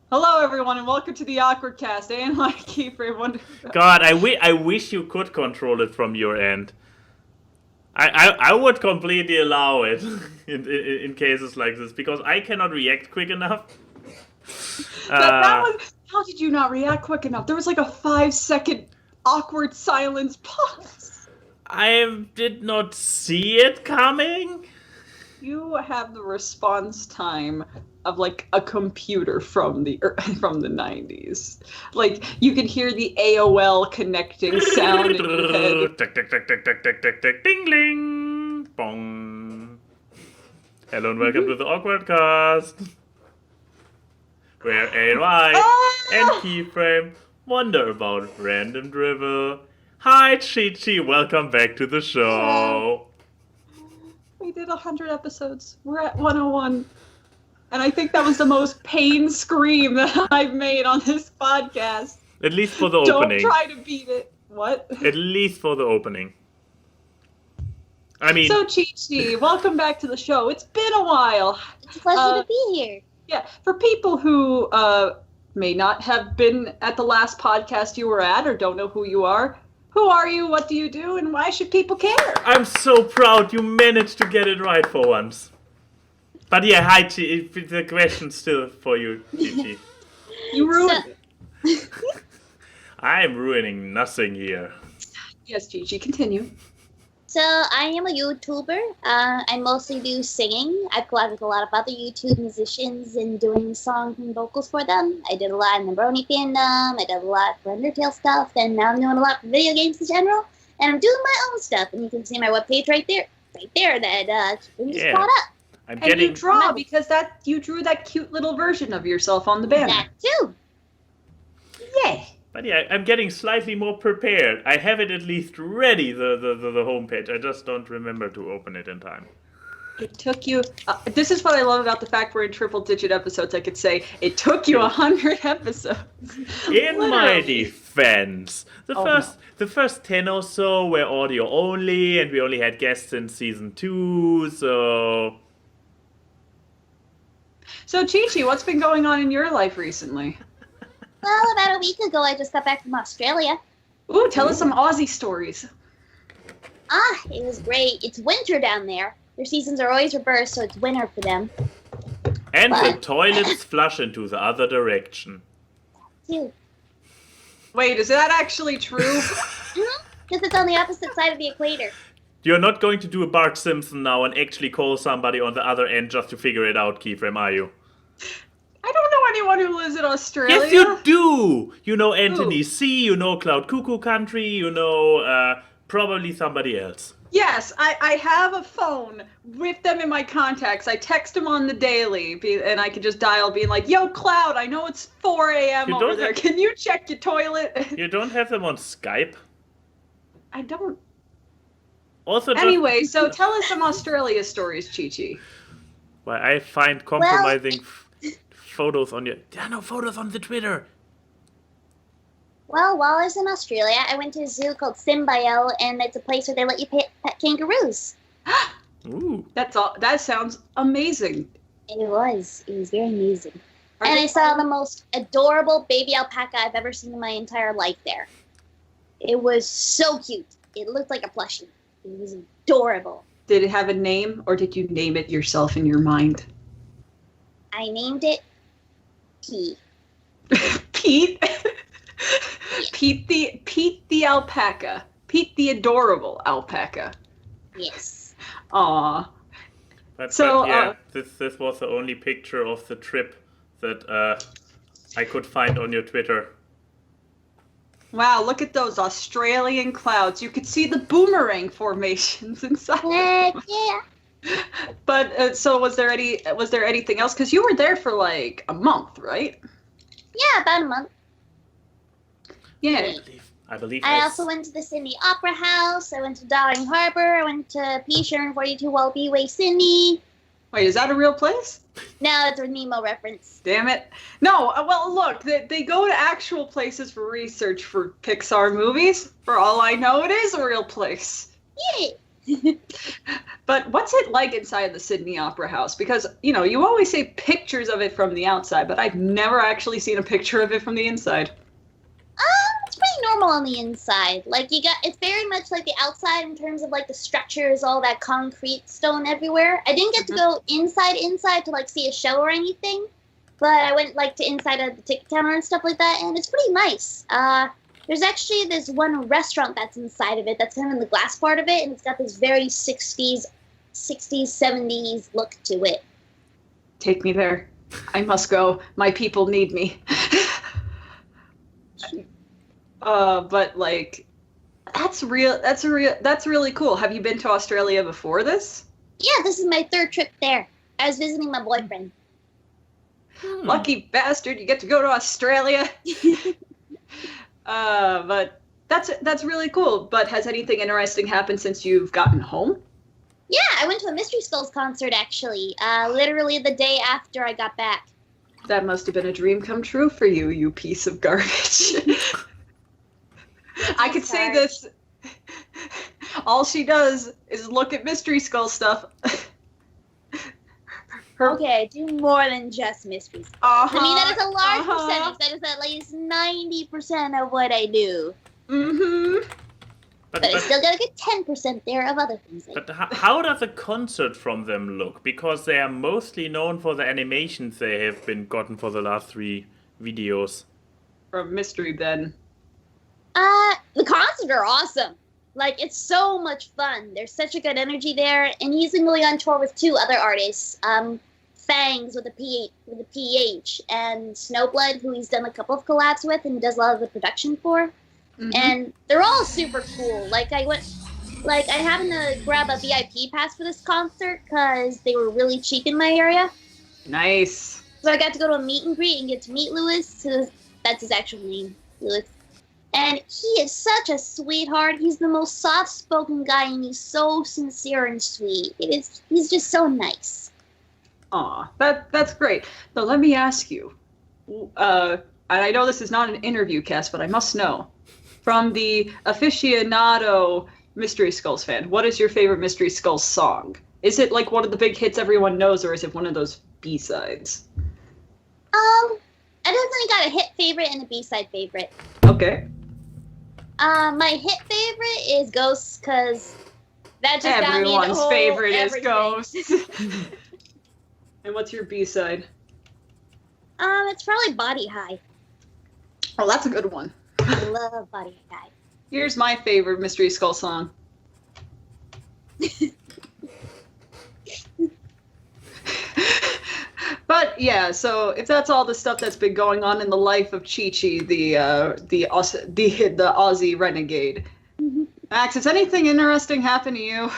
Hello, everyone, and welcome to the AWKWARDCast. And like Keyframe. God, I wish you could control it from your end. I would completely allow it in cases like this because I cannot react quick enough. How did you not react quick enough? There was like a 5-second awkward silence pause. I did not see it coming. You have the response time of like a computer from the 90s. Like you can hear the AOL connecting sound in your head. Tick, tick, tick, tick, tick, tick, tick, tick, ding, ding, bong. Hello and welcome to the AWKWARDCast, where AY and Keyframe wonder about random drivel. Hi, Chi-Chi, welcome back to the show. We did 100 episodes. We're at 101. And I think that was the most pain scream that I've made on this podcast. At least for the opening. Don't try to beat it. What? At least for the opening. I mean... So, Chi-Chi, welcome back to the show. It's been a while. It's a pleasure to be here. Yeah, for people who may not have been at the last podcast you were at or don't know who you are, what do you do, and why should people care? I'm so proud you managed to get it right for once. But yeah, hi, Chi. The question's still for you, Chi. You ruined it. I'm ruining nothing here. Yes, Chi, continue. So, I am a YouTuber. I mostly do singing. I've collected a lot of other YouTube musicians and doing songs and vocals for them. I did a lot in the Brony fandom. I did a lot for Undertale stuff. And now I'm doing a lot for video games in general. And I'm doing my own stuff. And you can see my webpage right there. That just brought up. You draw because you drew that cute little version of yourself on the banner. That too. Yay. But yeah, I'm getting slightly more prepared. I have it at least ready, the homepage. I just don't remember to open it in time. It took you... this is what I love about the fact we're in triple-digit episodes. I could say, it took you 100 episodes. In my defense, the first 10 or so were audio only, and we only had guests in season 2, so... So, Chi-Chi, what's been going on in your life recently? Well, about a week ago, I just got back from Australia. Ooh, tell us some Aussie stories. It was great. It's winter down there. Their seasons are always reversed, so it's winter for them. And the toilets flush into the other direction. Too. Wait, is that actually true? Because it's on the opposite side of the equator. You're not going to do a Bart Simpson now and actually call somebody on the other end just to figure it out, Keyframe, are you? I don't know anyone who lives in Australia. Yes, you do! You know Anthony C., you know Cloud Cuckoo Country, you know probably somebody else. Yes, I have a phone with them in my contacts. I text them on the daily, and I can just dial being like, yo, Cloud, I know it's 4 a.m. over there. Can you check your toilet? You don't have them on Skype? I don't. Also, anyway, so tell us some Australia stories, Chi-Chi. Well, I find compromising photos on your... There are no photos on the Twitter. Well, while I was in Australia, I went to a zoo called Symbiel, and it's a place where they let you pet kangaroos. Ooh. That sounds amazing. It was very amazing. And I saw the most adorable baby alpaca I've ever seen in my entire life there. It was so cute. It looked like a plushie. It was adorable. Did it have a name, or did you name it yourself in your mind? I named it Pete. Pete? Pete the alpaca. Pete the adorable alpaca. Yes. Aww. But yeah, this was the only picture of the trip that I could find on your Twitter. Wow, look at those Australian clouds. You could see the boomerang formations inside. Heck yeah. But so was there anything else? Because you were there for like a month, right? Yeah, about a month. Yeah. I believe. I also went to the Sydney Opera House. I went to Darling Harbour. I went to Peacher and 42 Wallaby Way, Sydney. Wait, is that a real place? No, it's a Nemo reference. Damn it. No, well, look, they go to actual places for research for Pixar movies. For all I know, it is a real place. Yeah. But what's it like inside the Sydney Opera House? Because, you always say pictures of it from the outside, but I've never actually seen a picture of it from the inside. It's pretty normal on the inside. Like, it's very much like the outside in terms of, like, the structures, all that concrete stone everywhere. I didn't get to go inside to, like, see a show or anything, but I went, like, to inside of the ticket counter and stuff like that, and it's pretty nice. There's actually this one restaurant that's inside of it that's kind of in the glass part of it, and it's got this very 60s, 70s look to it. Take me there. I must go. My people need me. But like, that's really cool. Have you been to Australia before this? Yeah, this is my 3rd trip there. I was visiting my boyfriend. Lucky bastard, you get to go to Australia. But that's really cool. But has anything interesting happened since you've gotten home? Yeah, I went to a Mystery Skulls concert, actually. Literally the day after I got back. That must have been a dream come true for you, you piece of garbage. I could say this. All she does is look at Mystery Skull stuff. Okay, I do more than just Mystery Skulls. I mean, that is a large percentage. That is at least 90% of what I do. Mm-hmm. But I still gotta get 10% there of other things. But how does a concert from them look? Because they are mostly known for the animations they have been gotten for the last 3 videos. From Mystery Ben. The concerts are awesome. Like, it's so much fun. There's such a good energy there, and he's been going on tour with 2 other artists, Fangs with a PH, and Snowblood, who he's done a couple of collabs with and does a lot of the production for. Mm-hmm. And they're all super cool. I happened to grab a VIP pass for this concert because they were really cheap in my area. Nice. So I got to go to a meet and greet and get to meet Louis. So that's his actual name, Louis. And he is such a sweetheart. He's the most soft-spoken guy, and he's so sincere and sweet. He's just so nice. Aw, that's great. Now let me ask you, and I know this is not an interview cast, but I must know, from the aficionado Mystery Skulls fan, what is your favorite Mystery Skulls song? Is it like one of the big hits everyone knows, or is it one of those B-sides? I definitely got a hit favorite and a B-side favorite. Okay. My hit favorite is Ghosts, because that just everyone's got me favorite everything. is Ghosts. And what's your B-side? It's probably Body High. Oh, that's a good one. I love Body High. Here's my favorite Mystery Skull song. But yeah, so if that's all the stuff that's been going on in the life of Chi-Chi, the Aussie renegade. Mm-hmm. Max, has anything interesting happened to you?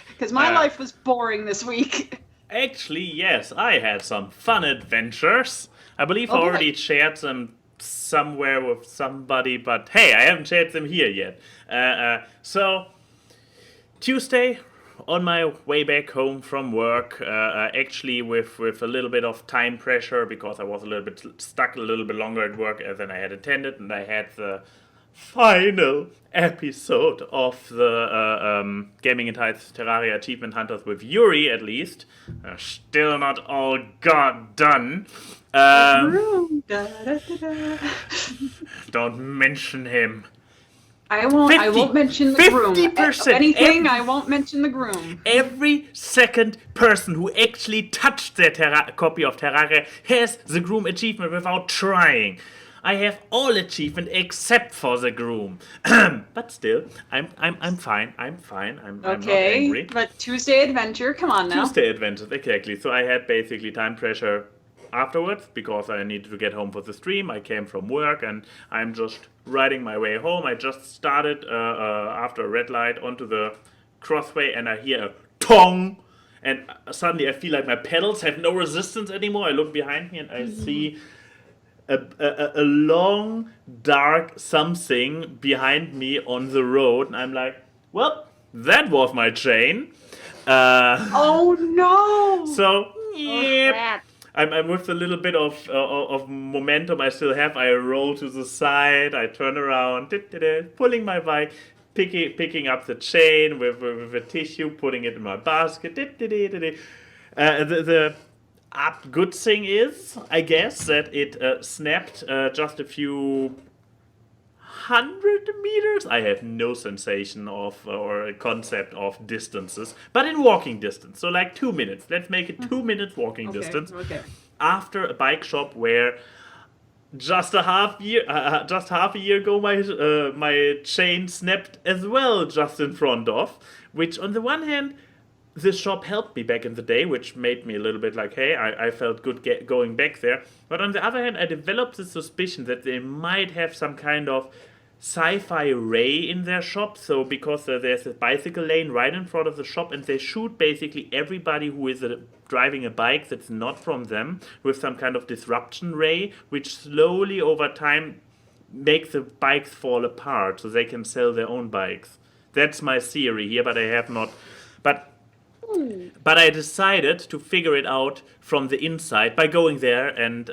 Because my life was boring this week. Actually, yes, I had some fun adventures. I believe I already shared them somewhere with somebody, but hey, I haven't shared them here yet. So, Tuesday, on my way back home from work, actually with a little bit of time pressure because I was a little bit stuck a little bit longer at work than I had intended, and I had the final episode of the Gaming Entitled Terraria Achievement Hunters with Yuri, at least. Still not all done. Don't mention him. I won't mention the groom. 50%. Anything, I won't mention the groom. Every second person who actually touched their copy of Terraria has the groom achievement without trying. I have all achievement except for the groom. But still, I'm fine. I'm not angry. But Tuesday Adventure, come on now. Tuesday Adventure, exactly. So I had basically time pressure afterwards because I needed to get home for the stream. I came from work and I'm just riding my way home. I just started after a red light onto the crossway and I hear a tong, and suddenly I feel like my pedals have no resistance anymore. I look behind me and I see a long dark something behind me on the road, and I'm like, well, that was my train. Oh no! So yep. I'm with a little bit of momentum I still have. I roll to the side, I turn around, pulling my bike, picking up the chain with a tissue, putting it in my basket. The good thing is, I guess, that it snapped just a few 100 meters. I have no sensation of or a concept of distances, but in walking distance. So like 2 minutes. Let's make it 2 minutes walking distance. Okay. After a bike shop where just half a year ago my chain snapped as well, just in front of. Which on the one hand, this shop helped me back in the day, which made me a little bit like, hey, I felt good going back there. But on the other hand, I developed the suspicion that they might have some kind of sci-fi ray in their shop. So because there's a bicycle lane right in front of the shop, and they shoot basically everybody who is driving a bike that's not from them with some kind of disruption ray, which slowly over time makes the bikes fall apart so they can sell their own bikes. That's my theory here, but I have not. But I decided to figure it out from the inside by going there and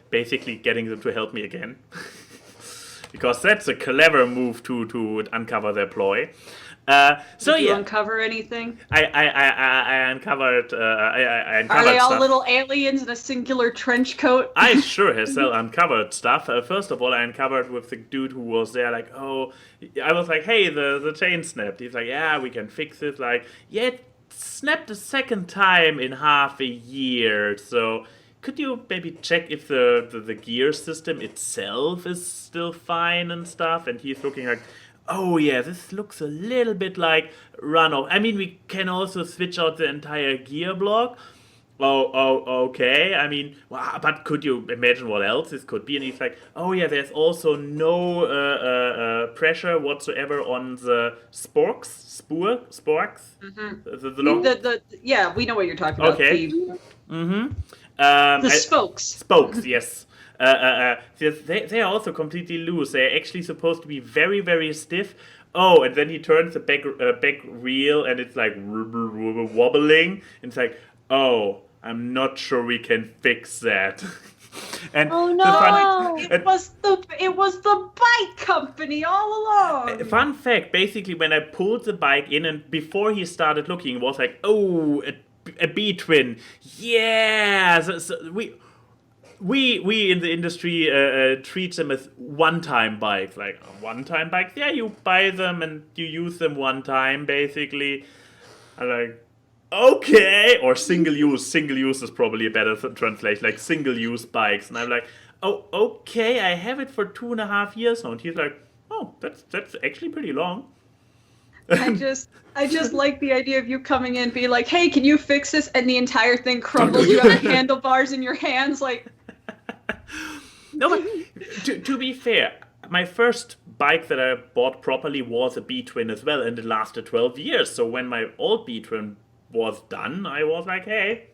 basically getting them to help me again. Because that's a clever move to uncover their ploy. Did you uncover anything? I uncovered. I uncovered. Are they all stuff. little aliens in a singular trench coat? I sure as hell uncovered stuff. First of all, I uncovered with the dude who was there. Like, I was like, hey, the chain snapped. He's like, yeah, we can fix it. Like, yeah, it snapped a second time in half a year. So could you maybe check if the gear system itself is still fine and stuff? And he's looking like, oh yeah, this looks a little bit like runoff. I mean, we can also switch out the entire gear block. Oh, okay. I mean, but could you imagine what else this could be? And he's like, oh yeah, there's also no pressure whatsoever on the sporks. Mm-hmm. The long... yeah, we know what you're talking about. Okay. The spokes. Spokes, yes. They are also completely loose. They're actually supposed to be very, very stiff. Oh, and then he turns the back wheel and it's like wobbling. And it's like, oh, I'm not sure we can fix that. And oh no! It was the bike company all along. Fun fact: basically, when I pulled the bike in, and before he started looking, it was like, oh, a B twin. Yeah, so we in the industry treat them as one-time bikes. Like one-time bikes, yeah, you buy them and you use them one time, basically. I'm like, okay, or single use. Single use is probably a better translation, like single-use bikes. And I'm like, oh, okay, I have it for 2.5 years now. And he's like, oh, that's actually pretty long. I just like the idea of you coming in, be like, hey, can you fix this? And the entire thing crumbles. You have the handlebars in your hands, like. No, but to be fair, my first bike that I bought properly was a B-twin as well, and it lasted 12 years. So when my old B-twin was done, I was like, hey,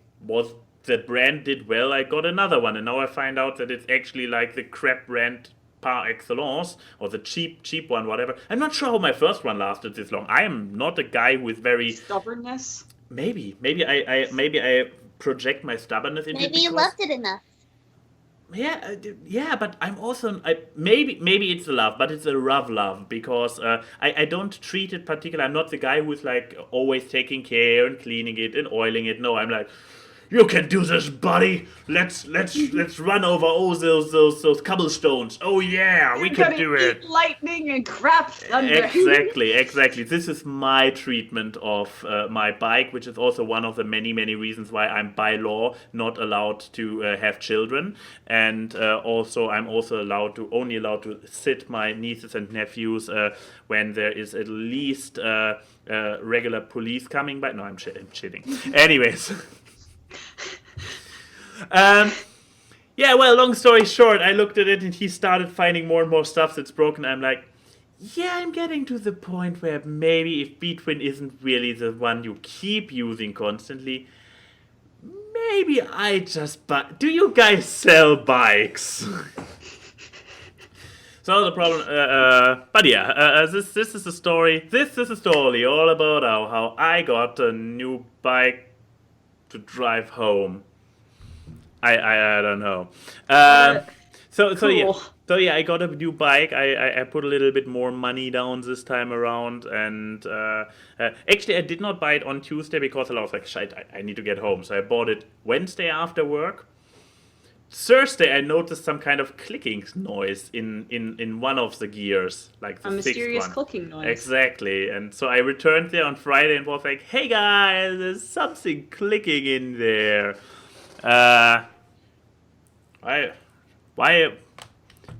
the brand did well, I got another one. And now I find out that it's actually like the crap brand par excellence, or the cheap one, whatever. I'm not sure how my first one lasted this long. I am not a guy with very stubbornness. Maybe I project my stubbornness into maybe you loved it enough. Yeah, but I'm also maybe it's a love, but it's a rough love because I don't treat it particularly. I'm not the guy who's like always taking care and cleaning it and oiling it. No, I'm like, you can do this, buddy. Let's run over all those cobblestones. Oh yeah, we can do it. Lightning and crap thunder. Exactly. This is my treatment of my bike, which is also one of the many reasons why I'm by law not allowed to have children, and also I'm also only allowed to sit my nieces and nephews when there is at least regular police coming by. No, I'm kidding. Anyways. Yeah, well, long story short, I looked at it and he started finding more and more stuff that's broken. I'm like, yeah, I'm getting to the point where maybe if B-Twin isn't really the one you keep using constantly, maybe I just buy. Do you guys sell bikes? So the problem, but yeah, this is a story. This is a story all about how I got a new bike to drive home. I don't know. So Cool. yeah, I got a new bike. I put a little bit more money down this time around, and actually I did not buy it on Tuesday because I was like, shit, I need to get home. So I bought it Wednesday after work. Thursday, I noticed some kind of clicking noise in one of the gears, like the A sixth mysterious one. clicking noise. Exactly, and so I returned there on Friday and was like, "Hey guys, there's something clicking in there." Why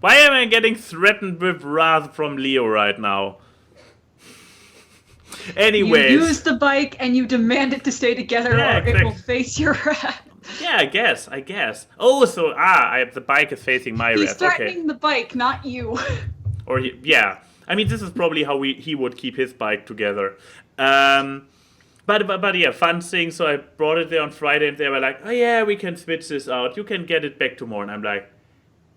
am I getting threatened with wrath from Leo right now? Anyways, You use the bike and you demand it to stay together, Yeah, or exactly. it will face your wrath. yeah, I guess. Oh, so the bike is facing my He's wrath. threatening Okay, the bike, not you. or yeah. I mean, this is probably how he would keep his bike together. But yeah, fun thing. So I brought it there on Friday, and they were like, "Oh yeah, we can switch this out. You can get it back tomorrow." And I'm like,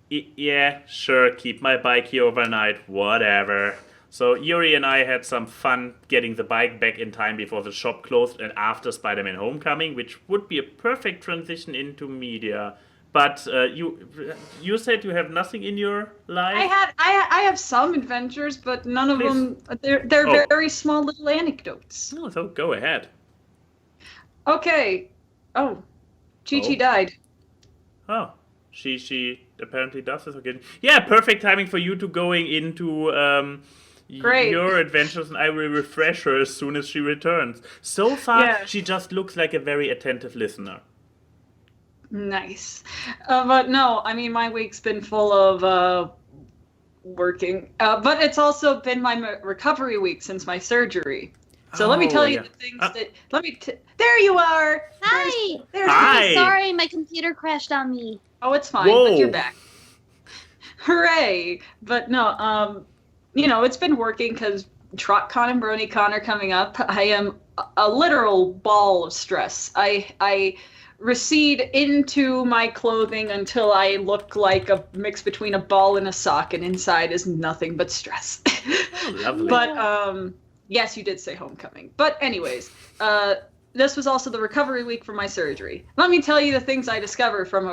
"Yeah, sure. Keep my bike here overnight. Whatever." So Yuri and I had some fun getting the bike back in time before the shop closed and after Spider-Man Homecoming, which would be a perfect transition into media. But you said you have nothing in your life. I have some adventures, but none of Please. them. They're Oh. very small little anecdotes. Oh, so go ahead. Okay. Oh, Chi-Chi Oh. died. Oh, she apparently does this again. Yeah, perfect timing for you to going into Great. your adventures, and I will refresh her as soon as she returns. So far, Yeah. she just looks like a very attentive listener. Nice. But no, I mean, my week's been full of working. But it's also been my recovery week since my surgery. So let me tell you yeah. the things there you are! Hi. There's Hi. Sorry, my computer crashed on me. Oh, it's fine, Whoa. but you're back. Hooray! But no, it's been working because TrotCon and BronyCon are coming up. I am a literal ball of stress. I recede into my clothing until I look like a mix between a ball and a sock, and inside is nothing but stress. Oh, lovely. But yes, you did say homecoming. But anyways, this was also the recovery week from my surgery. Let me tell you the things I discovered from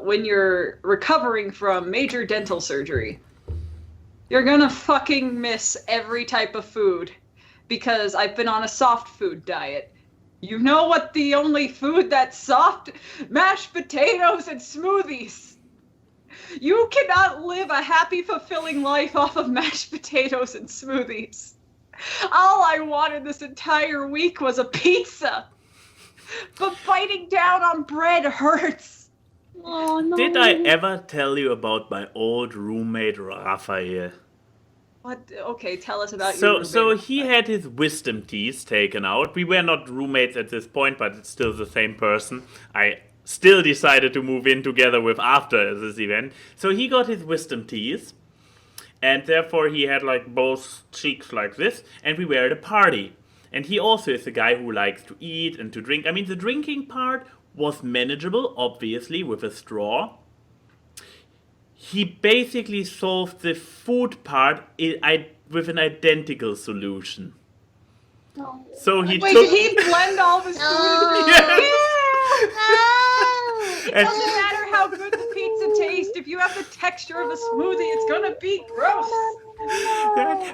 when you're recovering from major dental surgery. You're gonna fucking miss every type of food because I've been on a soft food diet. You know what the only food that's soft? Mashed potatoes and smoothies. You cannot live a happy, fulfilling life off of mashed potatoes and smoothies. All I wanted this entire week was a pizza. But biting down on bread hurts. Oh no. Did I ever tell you about my old roommate Raphael? What? Okay, tell us about So your so roommate. he had his wisdom teeth taken out. We were not roommates at this point, but it's still the same person. I still decided to move in together with after this event. So he got his wisdom teeth, and therefore he had like both cheeks like this, and we were at a party. And he also is a guy who likes to eat and to drink. I mean, the drinking part was manageable, obviously, with a straw. He basically solved the food part with an identical solution. No. So he Wait, took... did he blend all of his food? No. Yeah! No. It doesn't matter how good the pizza tastes. If you have the texture of a smoothie, it's gonna be gross.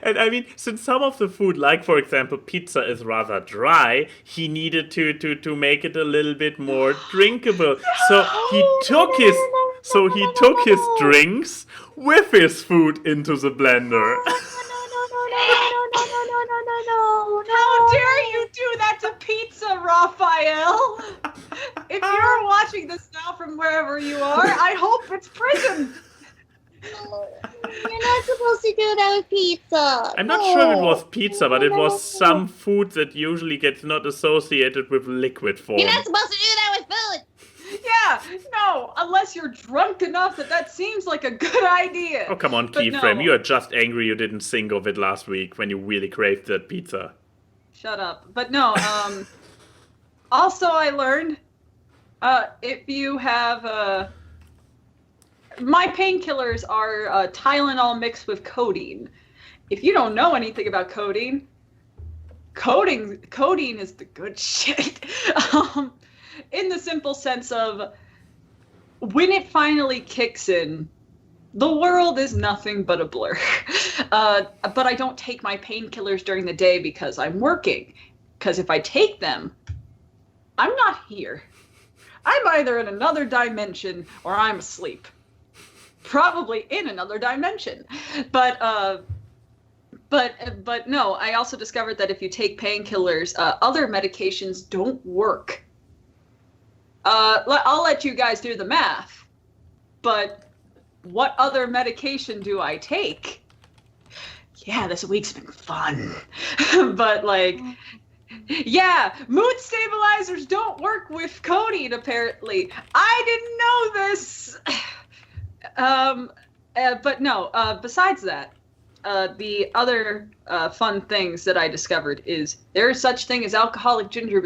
And I mean, since some of the food, like for example pizza, is rather dry, he needed to make it a little bit more drinkable. So he took his drinks with his food into the blender. How dare you do that to pizza, Raphael? If you're watching this now from wherever you are, I hope it's prison. You're not supposed to do that with pizza. I'm not sure it was pizza, but it was some food that usually gets not associated with liquid form. You're not supposed to do that with food. Yeah, no, unless you're drunk enough that seems like a good idea. Oh, come on, But Keyframe. no. You are just angry you didn't think of it last week when you really craved that pizza. Shut up. But no, also I learned, if you have, my painkillers are Tylenol mixed with codeine. If you don't know anything about codeine is the good shit. In the simple sense of when it finally kicks in, The world is nothing but a blur. But I don't take my painkillers during the day because I'm working. Because if I take them, I'm not here. I'm either in another dimension or I'm asleep. Probably in another dimension. But no, I also discovered that if you take painkillers, other medications don't work. I'll let you guys do the math. But what other medication do I take? Yeah, this week's been fun. But like, yeah, mood stabilizers don't work with codeine, apparently. I didn't know this. But no, besides that, the other fun things that I discovered is there is such thing as alcoholic ginger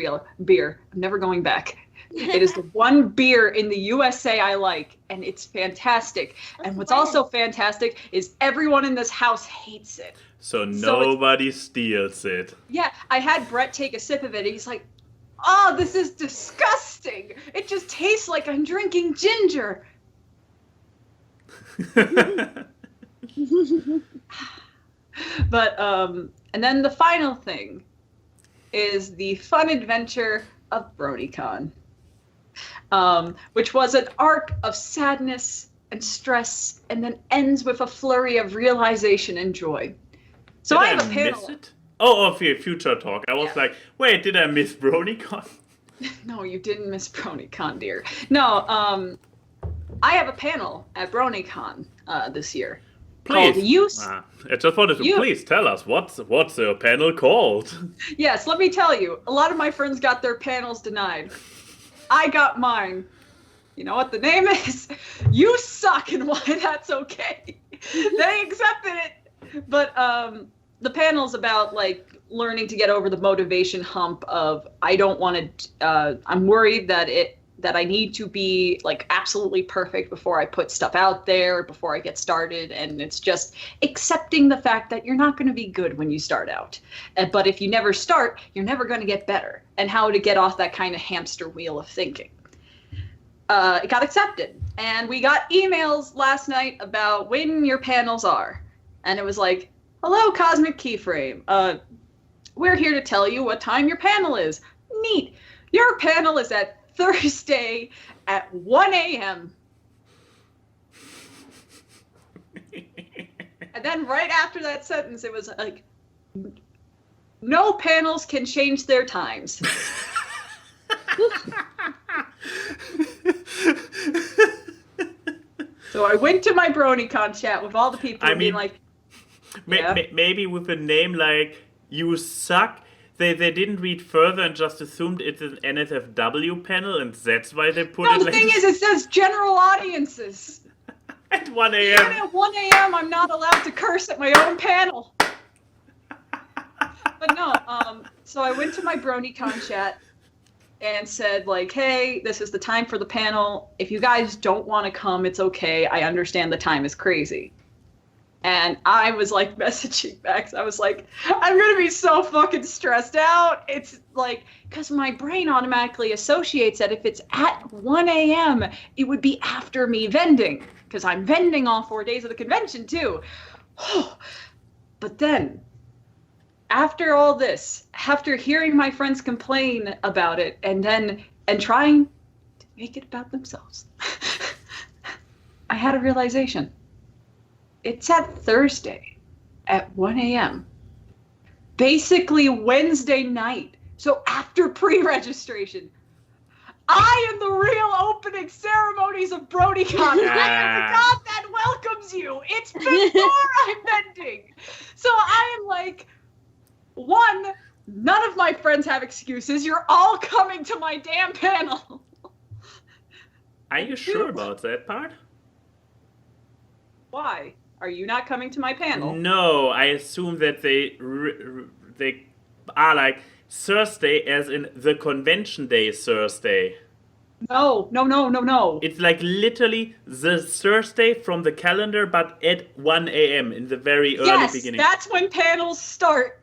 beer. I'm never going back. It is the one beer in the USA I like, and it's fantastic. And what's also fantastic is everyone in this house hates it. So nobody steals it. Yeah, I had Brett take a sip of it, and he's like, "Oh, this is disgusting. It just tastes like I'm drinking ginger." But, and then the final thing is the fun adventure of BronyCon. Which was an arc of sadness and stress, and then ends with a flurry of realization and joy. So I have a panel. Miss it? Oh, future talk. I was like, wait, did I miss BronyCon? No, you didn't miss BronyCon, dear. No, I have a panel at BronyCon this year. Please. I just wanted to please tell us what's the panel called. Yes, let me tell you. A lot of my friends got their panels denied. I got mine. You know what the name is? You suck, and why that's okay. They accepted it. But the panel's about like learning to get over the motivation hump of I don't want to. I'm worried that I need to be like absolutely perfect before I put stuff out there, before I get started, and it's just accepting the fact that you're not going to be good when you start out. But if you never start, you're never going to get better, and how to get off that kind of hamster wheel of thinking. It got accepted, and we got emails last night about when your panels are, and it was like, "Hello, Cosmic Keyframe. We're here to tell you what time your panel is." Neat. Your panel is at Thursday at 1 a.m. And then right after that sentence, it was like, no panels can change their times. So I went to my BronyCon chat with all the people and being like, maybe with a name like You Suck, they didn't read further and just assumed it's an NSFW panel, and that's why they put it. No, the thing is, it says general audiences. At 1 a.m. At 1 a.m., I'm not allowed to curse at my own panel. But no, so I went to my BronyCon chat and said, like, hey, this is the time for the panel. If you guys don't want to come, it's okay. I understand the time is crazy. And I was like messaging back. I was like, I'm going to be so fucking stressed out. It's like, because my brain automatically associates that if it's at 1 a.m., it would be after me vending. Because I'm vending all 4 days of the convention too. But then, after all this, after hearing my friends complain about it and trying to make it about themselves, I had a realization. It's at Thursday at 1 a.m. Basically Wednesday night. So after pre-registration. I am the real opening ceremonies of BronyCon. I am the god that welcomes you. It's before I'm vending. So I am like, one, none of my friends have excuses. You're all coming to my damn panel. Are you sure about that part? Why? Are you not coming to my panel? No, I assume that they are like Thursday as in the convention day Thursday. No. It's like literally the Thursday from the calendar, but at 1 a.m. in the very early beginning. Yes, that's when panels start.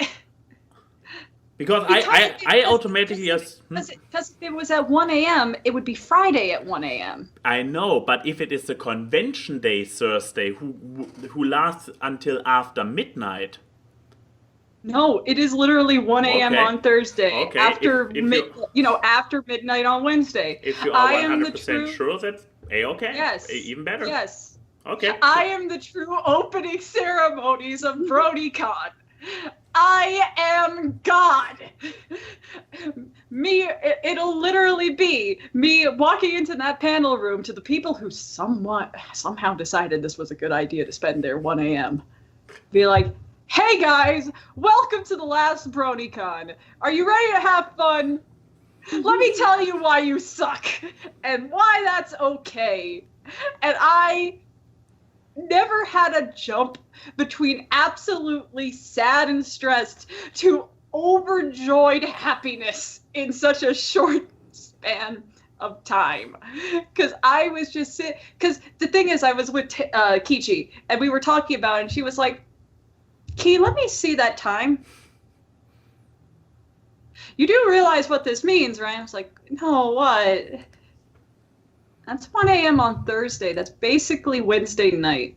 Because I automatically... Because if it was at 1 a.m., it would be Friday at 1 a.m. I know, but if it is a convention day Thursday, who lasts until after midnight... No, it is literally 1 a.m. on Thursday. Okay. After after midnight on Wednesday. If you are 100% sure, that's A-okay. Yes. Even better. Yes. Okay. I am the true opening ceremonies of BronyCon. I am God. It'll literally be me walking into that panel room to the people who somehow decided this was a good idea to spend their 1 a.m. Be like, hey guys, welcome to the last BronyCon. Are you ready to have fun? Let me tell you why you suck and why that's okay. And I never had a jump between absolutely sad and stressed to overjoyed happiness in such a short span of time. Because I was just because the thing is, I was with Kichi and we were talking about it and she was like, Key, let me see that time. You do realize what this means, right? I was like, no, what? That's 1 a.m. on Thursday. That's basically Wednesday night.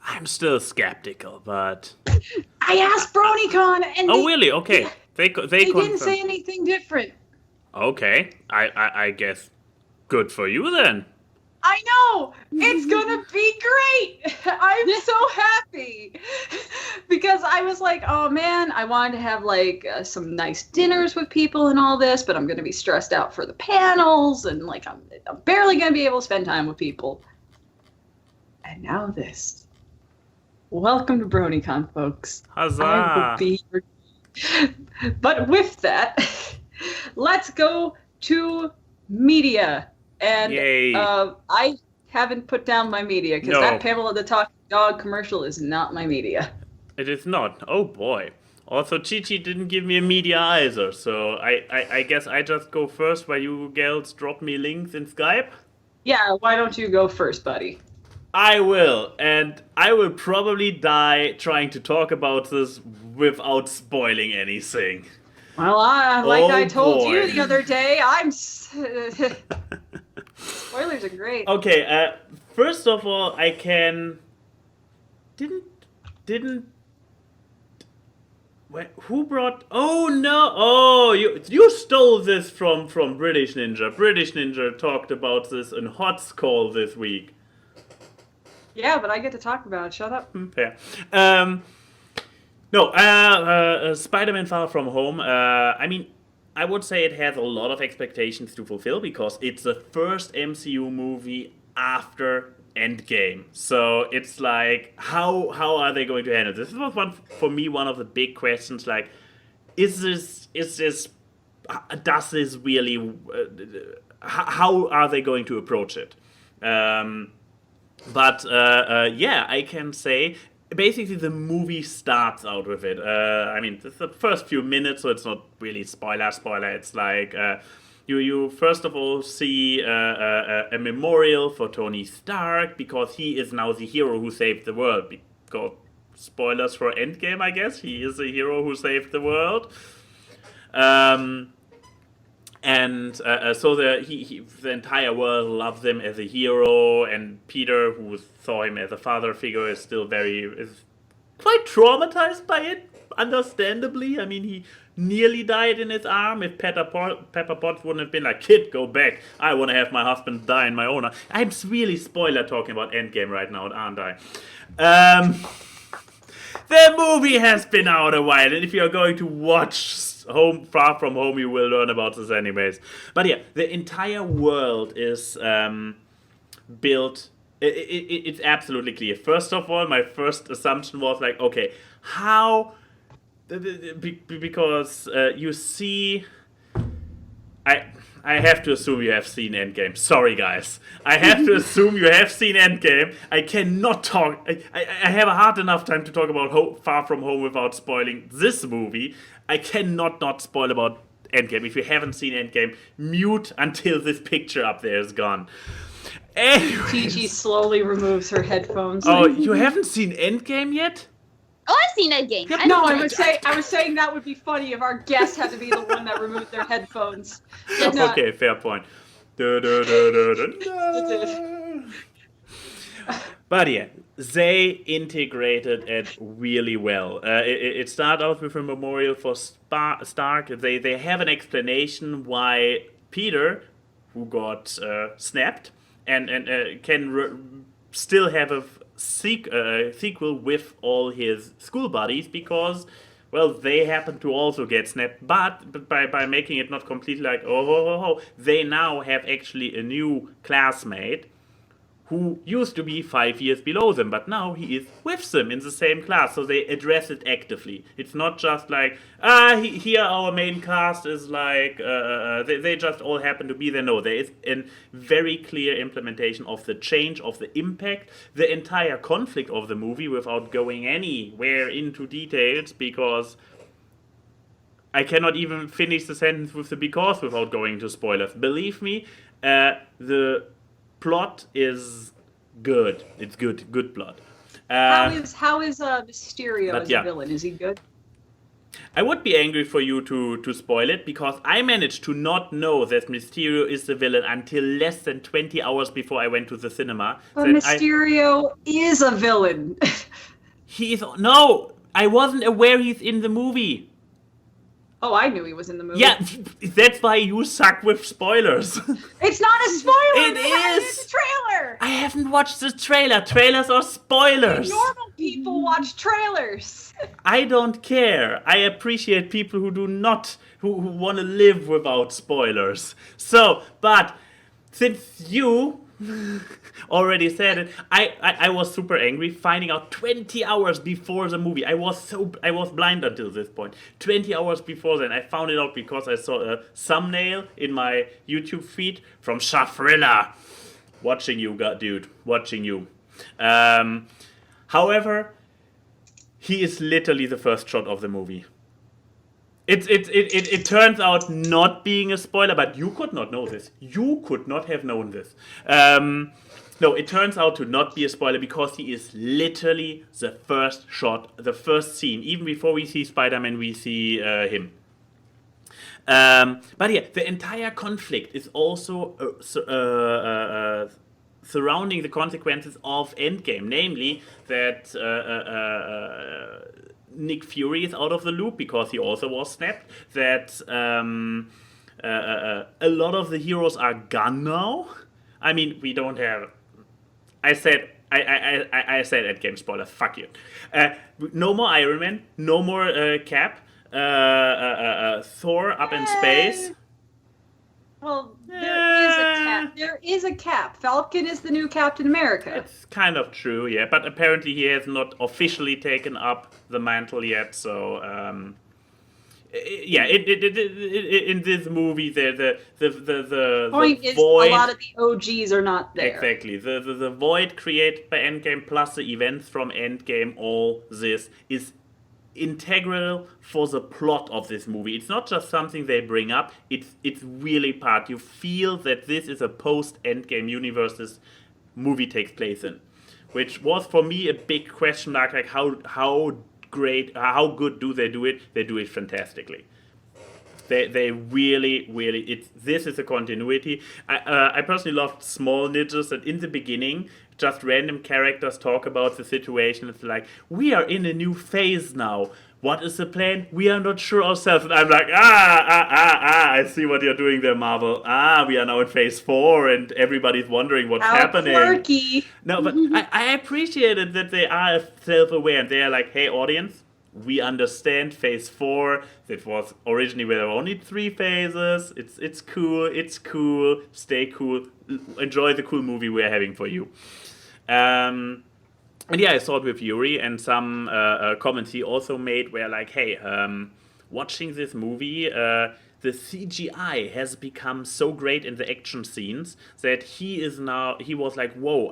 I'm still skeptical, but... I asked BronyCon and really? Okay. They didn't say anything different. Okay. I guess good for you then. I know! It's gonna be great! I'm so happy! Because I was like, oh man, I wanted to have like some nice dinners with people and all this, but I'm gonna be stressed out for the panels, and like I'm barely gonna be able to spend time with people. And now this. Welcome to BronyCon, folks. Huzzah! I will be here. But with that, let's go to media. And I haven't put down my media because that Pamela the Talking Dog commercial is not my media. It is not. Oh boy. Also, Chi-Chi didn't give me a media either, so I guess I just go first while you girls drop me links in Skype? Yeah, why don't you go first, buddy? I will, and I will probably die trying to talk about this without spoiling anything. Well, I told you the other day, I'm... Spoilers are great. Okay, first of all, I can... Didn't... Wait, who brought... Oh, no! Oh, you stole this from British Ninja. British Ninja talked about this in Hot's Call this week. Yeah, but I get to talk about it. Shut up. Fair. Spider-Man Far From Home. I mean, I would say it has a lot of expectations to fulfill because it's the first MCU movie after Endgame. So it's like, how are they going to handle this? This was one of the big questions. Like, does this really? How are they going to approach it? I can say. Basically, the movie starts out with it. I mean, it's the first few minutes, so it's not really spoiler. It's like you first of all see a memorial for Tony Stark because he is now the hero who saved the world. Because spoilers for Endgame, I guess he is the hero who saved the world. So the entire world loves him as a hero, and Peter, who saw him as a father figure, is quite traumatized by it, understandably. I mean, he nearly died in his arm. If Pepper Potts wouldn't have been like, kid, go back. I want to have my husband die in my own arm. I'm really spoiler talking about Endgame right now, aren't I? The movie has been out a while, and if you're going to watch Far From Home, you will learn about this anyways. But yeah, the entire world is built. It's absolutely clear. First of all, my first assumption was like, okay, how? Because you see, I have to assume you have seen Endgame. Sorry, guys. I have to assume you have seen Endgame. I cannot talk. I have a hard enough time to talk about Far From Home without spoiling this movie. I cannot not spoil about Endgame. If you haven't seen Endgame, mute until this picture up there is gone. Anyways. Gigi slowly removes her headphones. Oh, you haven't seen Endgame yet? Oh, I've seen that game. No, I was saying that would be funny if our guest had to be the one that removed their headphones. No. Okay, fair point. But yeah, they integrated it really well. It started out with a memorial for Stark. They have an explanation why Peter, who got snapped, and can still have a sequel with all his school buddies because, well, they happen to also get snapped, but by making it not completely like, they now have actually a new classmate who used to be 5 years below them, but now he is with them in the same class, so they address it actively. It's not just like, here our main cast is like, they just all happen to be there. No, there is a very clear implementation of the change, of the impact, the entire conflict of the movie without going anywhere into details, because I cannot even finish the sentence with the because without going into spoilers. Believe me, the plot is good. It's good plot. How is Mysterio as a villain? Is he good? I would be angry for you to spoil it, because I managed to not know that Mysterio is the villain until less than 20 hours before I went to the cinema. But Mysterio is a villain. No, I wasn't aware he's in the movie. Oh, I knew he was in the movie. Yeah, that's why you suck with spoilers. It's not a spoiler! It is! It's a trailer! I haven't watched the trailer. Trailers are spoilers. Normal people watch trailers. I don't care. I appreciate people who do not, who want to live without spoilers. So, but since you already said it, I was super angry finding out 20 hours before the movie. I was blind until this point. 20 hours before then, I found it out because I saw a thumbnail in my YouTube feed from Shafrilla. Watching you, dude. Watching you. However, he is literally the first shot of the movie. It turns out not being a spoiler, but you could not know this. You could not have known this. No, it turns out to not be a spoiler because he is literally the first shot, the first scene. Even before we see Spider-Man, we see him. But yeah, the entire conflict is also surrounding the consequences of Endgame, namely that Nick Fury is out of the loop because he also was snapped, that a lot of the heroes are gone now. I mean, we don't have... I said Endgame spoiler, fuck you. No more Iron Man, no more Cap, Thor up in space. Well, there is a Cap. Falcon is the new Captain America. It's kind of true, yeah. But apparently he has not officially taken up the mantle yet. So, yeah. In this movie, the point is void, a lot of the OGs are not there. Exactly. The void created by Endgame plus the events from Endgame, all this is integral for the plot of this movie. It's not just something they bring up, it's really part. You feel that this is a post-Endgame universe this movie takes place in. Which was for me a big question mark, like how good do they do it? They do it fantastically. They really this is a continuity. I personally loved small niches that in the beginning just random characters talk about the situation. It's like, we are in a new phase now. What is the plan? We are not sure ourselves. And I'm like, I see what you're doing there, Marvel. We are now in phase 4 and everybody's wondering what's happening. Quirky. No, but I appreciated that they are self-aware and they are like, hey, audience, we understand phase 4. That was originally where there were only 3 phases. It's cool. Stay cool. Enjoy the cool movie we're having for you. And yeah, I saw it with Yuri, and some comments he also made were like, hey, watching this movie, the CGI has become so great in the action scenes that he was like, whoa,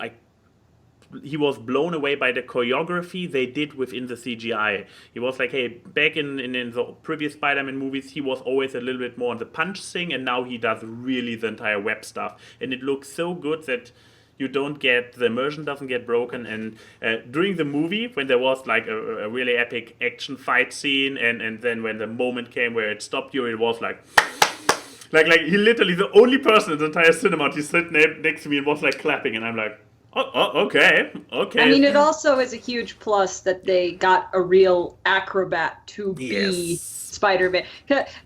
he was blown away by the choreography they did within the CGI. He was like, hey, back in the previous Spider-Man movies, he was always a little bit more on the punch thing, and now he does really the entire web stuff. And it looks so good that you don't get, the immersion doesn't get broken. And during the movie, when there was like a really epic action fight scene, and then when the moment came where it stopped you, it was like he literally, the only person in the entire cinema to sit next to me and was like clapping, and I'm like, okay. I mean, it also is a huge plus that they got a real acrobat to be Spider-Man.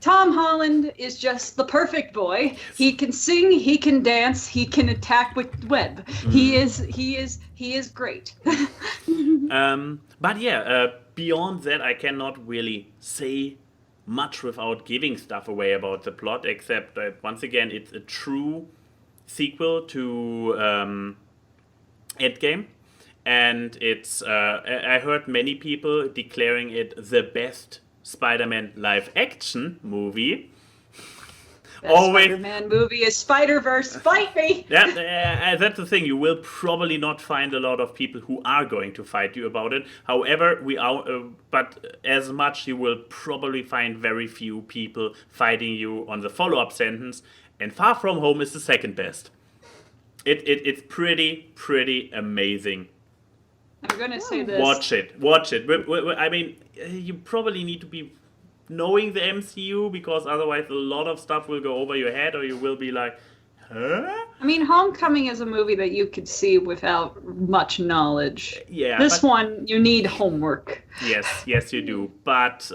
Tom Holland is just the perfect boy. He can sing, he can dance, he can attack with web. He is great. But yeah, beyond that, I cannot really say much without giving stuff away about the plot, except that once again, it's a true sequel to Endgame, and it's I heard many people declaring it the best Spider-Man live-action movie. Spider-Man movie is Spider-Verse. Fight me! Yeah, that's the thing. You will probably not find a lot of people who are going to fight you about it. However, but as much, you will probably find very few people fighting you on the follow-up sentence. And Far From Home is the second best. It's pretty amazing. I'm gonna say this. Watch it. I mean, you probably need to be knowing the MCU, because otherwise a lot of stuff will go over your head, or you will be like, huh? I mean, Homecoming is a movie that you could see without much knowledge. Yeah. This one, you need homework. Yes, you do. But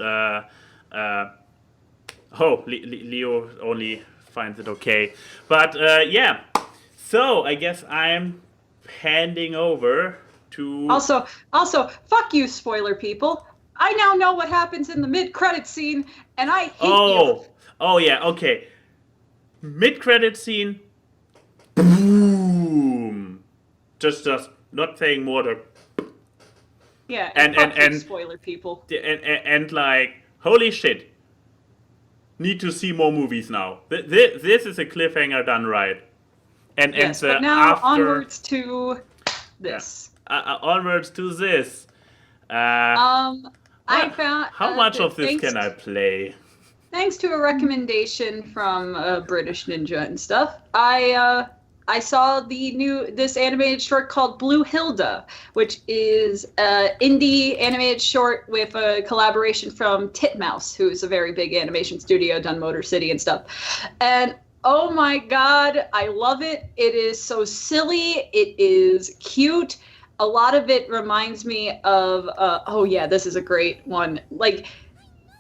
Leo only finds it okay. But yeah. So I guess I'm handing over to. Also, fuck you, spoiler people. I now know what happens in the mid-credit scene, and I hate you. Oh yeah, okay. Mid-credit scene. Boom. Just not saying more. Yeah, and spoiler people. And like, holy shit. Need to see more movies now. This is a cliffhanger done right. But now onwards to this. Onwards to this. I found. How much of this can I play? Thanks to a recommendation from British Ninja and stuff, I saw this animated short called Bluehilda, which is an indie animated short with a collaboration from Titmouse, who's a very big animation studio, done Motor City and stuff. And oh my god, I love it. It is so silly. It is cute. A lot of it reminds me of, this is a great one. Like,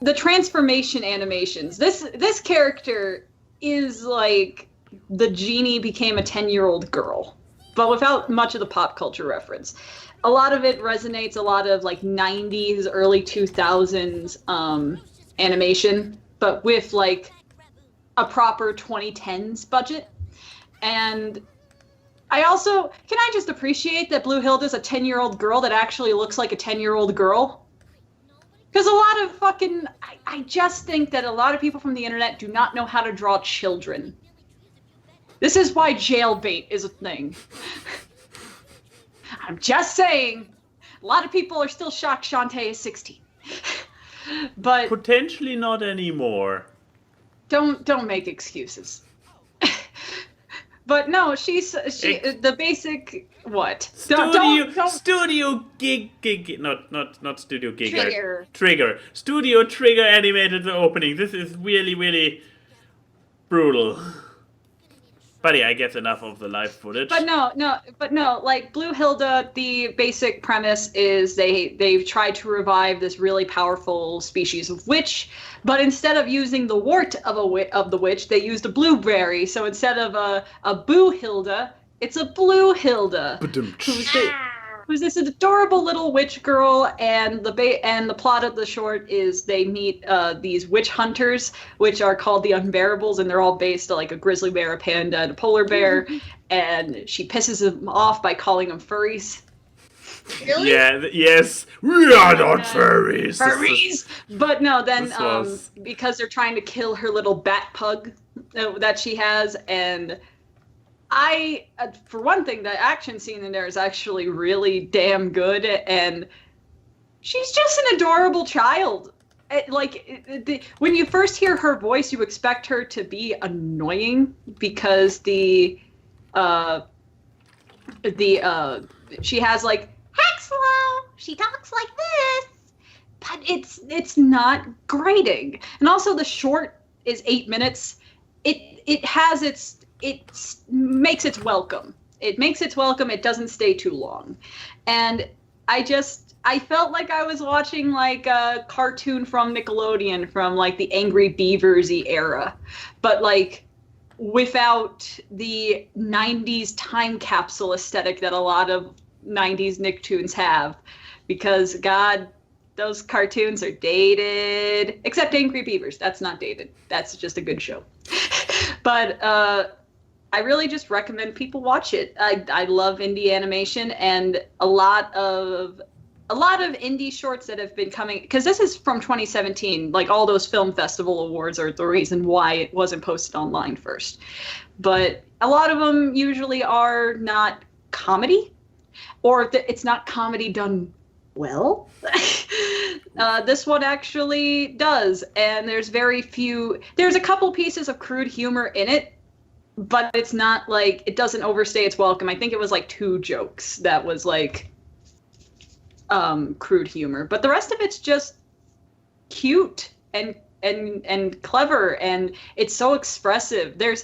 the transformation animations. This character is like the genie became a 10-year-old girl, but without much of the pop culture reference. A lot of it resonates, a lot of like 90s, early 2000s animation, but with like a proper 2010s budget. And can I just appreciate that Bluehilda's a 10-year-old girl that actually looks like a 10-year-old girl? Because a lot of I just think that a lot of people from the internet do not know how to draw children. This is why jailbait is a thing. I'm just saying, a lot of people are still shocked Shantae is 16. But potentially not anymore. Don't make excuses. But no, the basic what? Studio Gig, not Studio Gig. Trigger. Studio Trigger animated the opening. This is really brutal. But yeah, I guess enough of the live footage. But no, like Bluehilda, the basic premise is they've tried to revive this really powerful species of witch, but instead of using the wart of the witch, they used a blueberry. So instead of a Boohilda, it's a Bluehilda, who's this adorable little witch girl, and the plot of the short is they meet these witch hunters, which are called the Unbearables, and they're all based on like a grizzly bear, a panda, and a polar bear, and she pisses them off by calling them furries. Really? Yeah, yes, we are not furries. Furries! But no, then because they're trying to kill her little bat pug that she has, and for one thing, the action scene in there is actually really damn good, and she's just an adorable child. When you first hear her voice, you expect her to be annoying because the she has like Hexlow. She talks like this, but it's not grating. And also the short is 8 minutes. It makes its welcome. It makes its welcome. It doesn't stay too long, and I felt like I was watching like a cartoon from Nickelodeon from like the Angry Beavers-y era, but like without the 90s time capsule aesthetic that a lot of 90s Nicktoons have, because God, those cartoons are dated. Except Angry Beavers, that's not dated. That's just a good show. But I really just recommend people watch it. I love indie animation, and a lot of indie shorts that have been coming, because this is from 2017. Like all those film festival awards are the reason why it wasn't posted online first. But a lot of them usually are not comedy, or it's not comedy done well. This one actually does, and there's a couple pieces of crude humor in it, but it's not like, it doesn't overstay its welcome. I think it was like 2 jokes that was like crude humor, but the rest of it's just cute and clever, and it's so expressive. I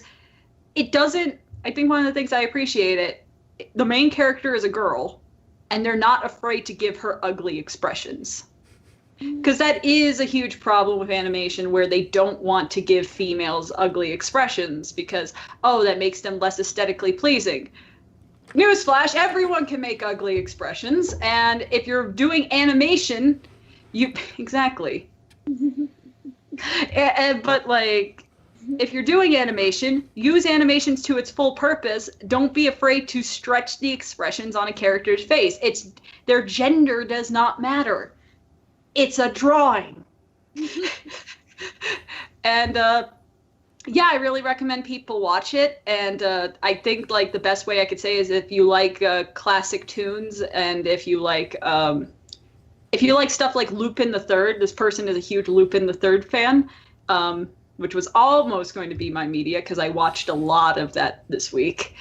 think one of the things I appreciate the main character is a girl, and they're not afraid to give her ugly expressions. Because that is a huge problem with animation, where they don't want to give females ugly expressions because, that makes them less aesthetically pleasing. Newsflash, everyone can make ugly expressions, and if you're doing animation, exactly. But like, if you're doing animation, use animations to its full purpose. Don't be afraid to stretch the expressions on a character's face. Their gender does not matter. It's a drawing. And I really recommend people watch it. And I think like the best way I could say is, if you like classic tunes, and if you like stuff like Lupin the Third, this person is a huge Lupin the Third fan, which was almost going to be my media because I watched a lot of that this week,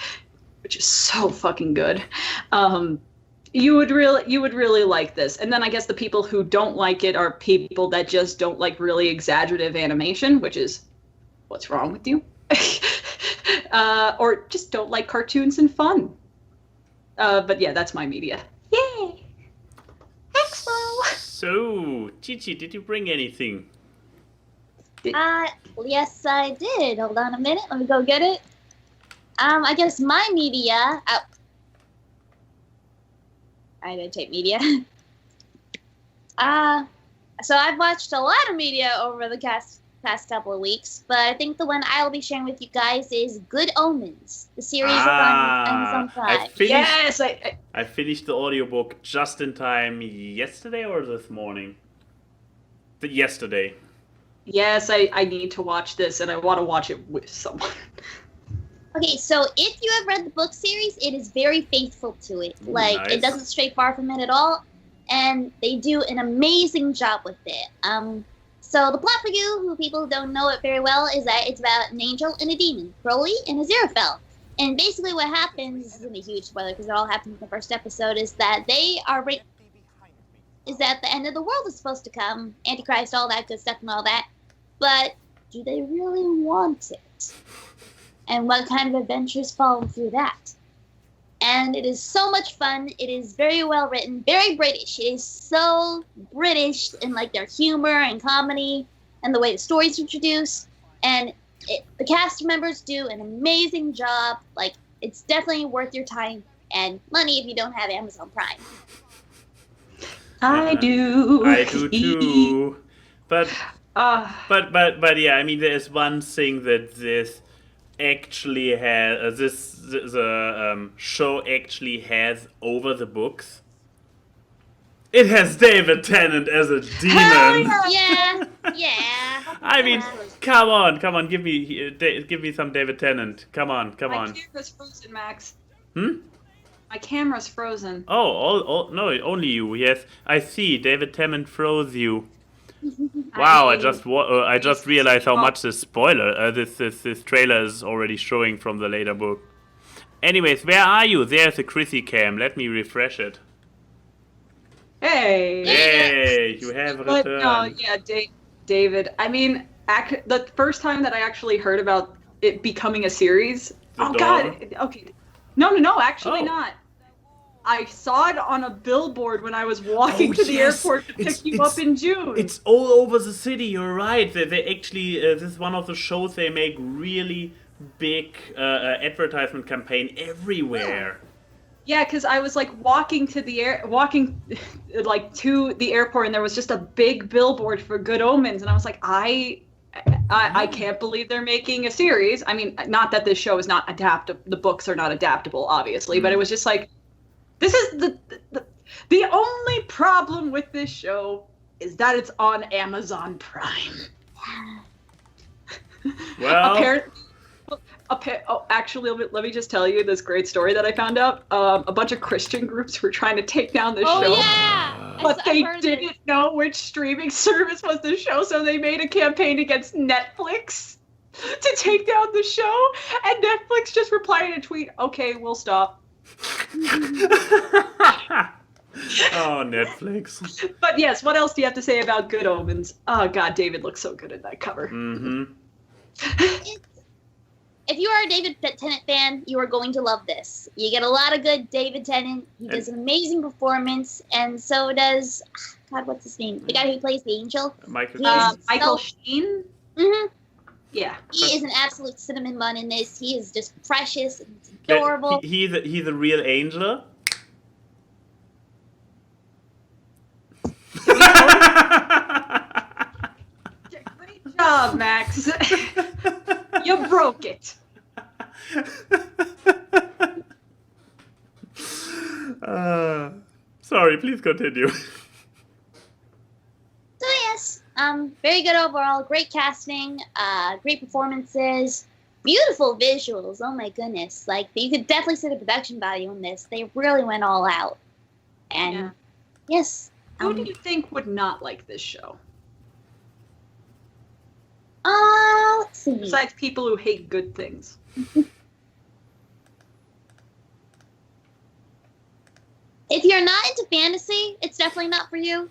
which is so fucking good. You would really like this. And then I guess the people who don't like it are people that just don't like really exaggerative animation, which is what's wrong with you? Or just don't like cartoons and fun. But yeah, that's my media. Yay! Expo! So, Chichi, did you bring anything? Yes, I did. Hold on a minute. Let me go get it. I guess my media. I didn't take media. So I've watched a lot of media over the past couple of weeks, but I think the one I'll be sharing with you guys is Good Omens. The series is on Amazon Prime. I finished the audiobook just in time yesterday or this morning? Yesterday. Yes, I need to watch this, and I want to watch it with someone. Okay, so if you have read the book series, it is very faithful to it. Like, nice. It doesn't stray far from it at all, and they do an amazing job with it. So the plot for you, who people don't know it very well, is that it's about an angel and a demon, Crowley and Aziraphale. And basically what happens, this isn't a huge spoiler because it all happens in the first episode, is that they are is that the end of the world is supposed to come, Antichrist, all that good stuff and all that, but do they really want it? And what kind of adventures follow through that? And it is so much fun. It is very well written, very British. It is so British in like their humor and comedy and the way the story's introduced. And the cast members do an amazing job. Like, it's definitely worth your time and money if you don't have Amazon Prime. I do. I do too. But yeah, I mean, there's one thing that this actually has, the show actually has over the books. It has David Tennant as a demon. Yeah. I mean, come on, give me some David Tennant. Come on. My camera's frozen, Max. Hmm? My camera's frozen. Oh, no, only you. Yes, I see. David Tennant froze you. Wow, I just realized how much this trailer is already showing from the later book. Anyways, where are you? There's a Chrissy cam. Let me refresh it. Hey. Hey, you have But returned. no, yeah, David. I mean, the first time that I actually heard about it becoming a series. The God. Okay. No. Actually, Oh. not. I saw it on a billboard when I was walking to the airport to pick you up in June. It's all over the city. You're right. They actually this is one of the shows they make really big advertisement campaign everywhere. Yeah, because I was like walking to the airport, and there was just a big billboard for Good Omens, and I was like, I can't believe they're making a series. I mean, not that this show is not adaptable. The books are not adaptable, obviously, but it was just like, this is the only problem with this show is that it's on Amazon Prime. Well, actually, let me just tell you this great story that I found out. A bunch of Christian groups were trying to take down the show. Yeah! But they didn't know which streaming service was the show, so they made a campaign against Netflix to take down the show. And Netflix just replied in a tweet, "Okay, we'll stop." Oh, Netflix. But yes, what else do you have to say about Good Omens? Oh God, David looks so good in that cover. Mm-hmm. If you are a David Tennant fan, you are going to love this. You get a lot of good David Tennant. He does an amazing performance, and so does God. What's his name? The guy who plays the angel. Michael Sheen. Mm-hmm. Yeah. He is an absolute cinnamon bun in this. He is just precious and adorable. He's a real angel. Great job, Max. You broke it. Sorry, please continue. So yes, very good overall. Great casting, great performances, beautiful visuals. Oh my goodness! Like you could definitely see the production value in this. They really went all out. And yes. Who do you think would not like this show? Let's see. Besides people who hate good things. If you're not into fantasy, it's definitely not for you.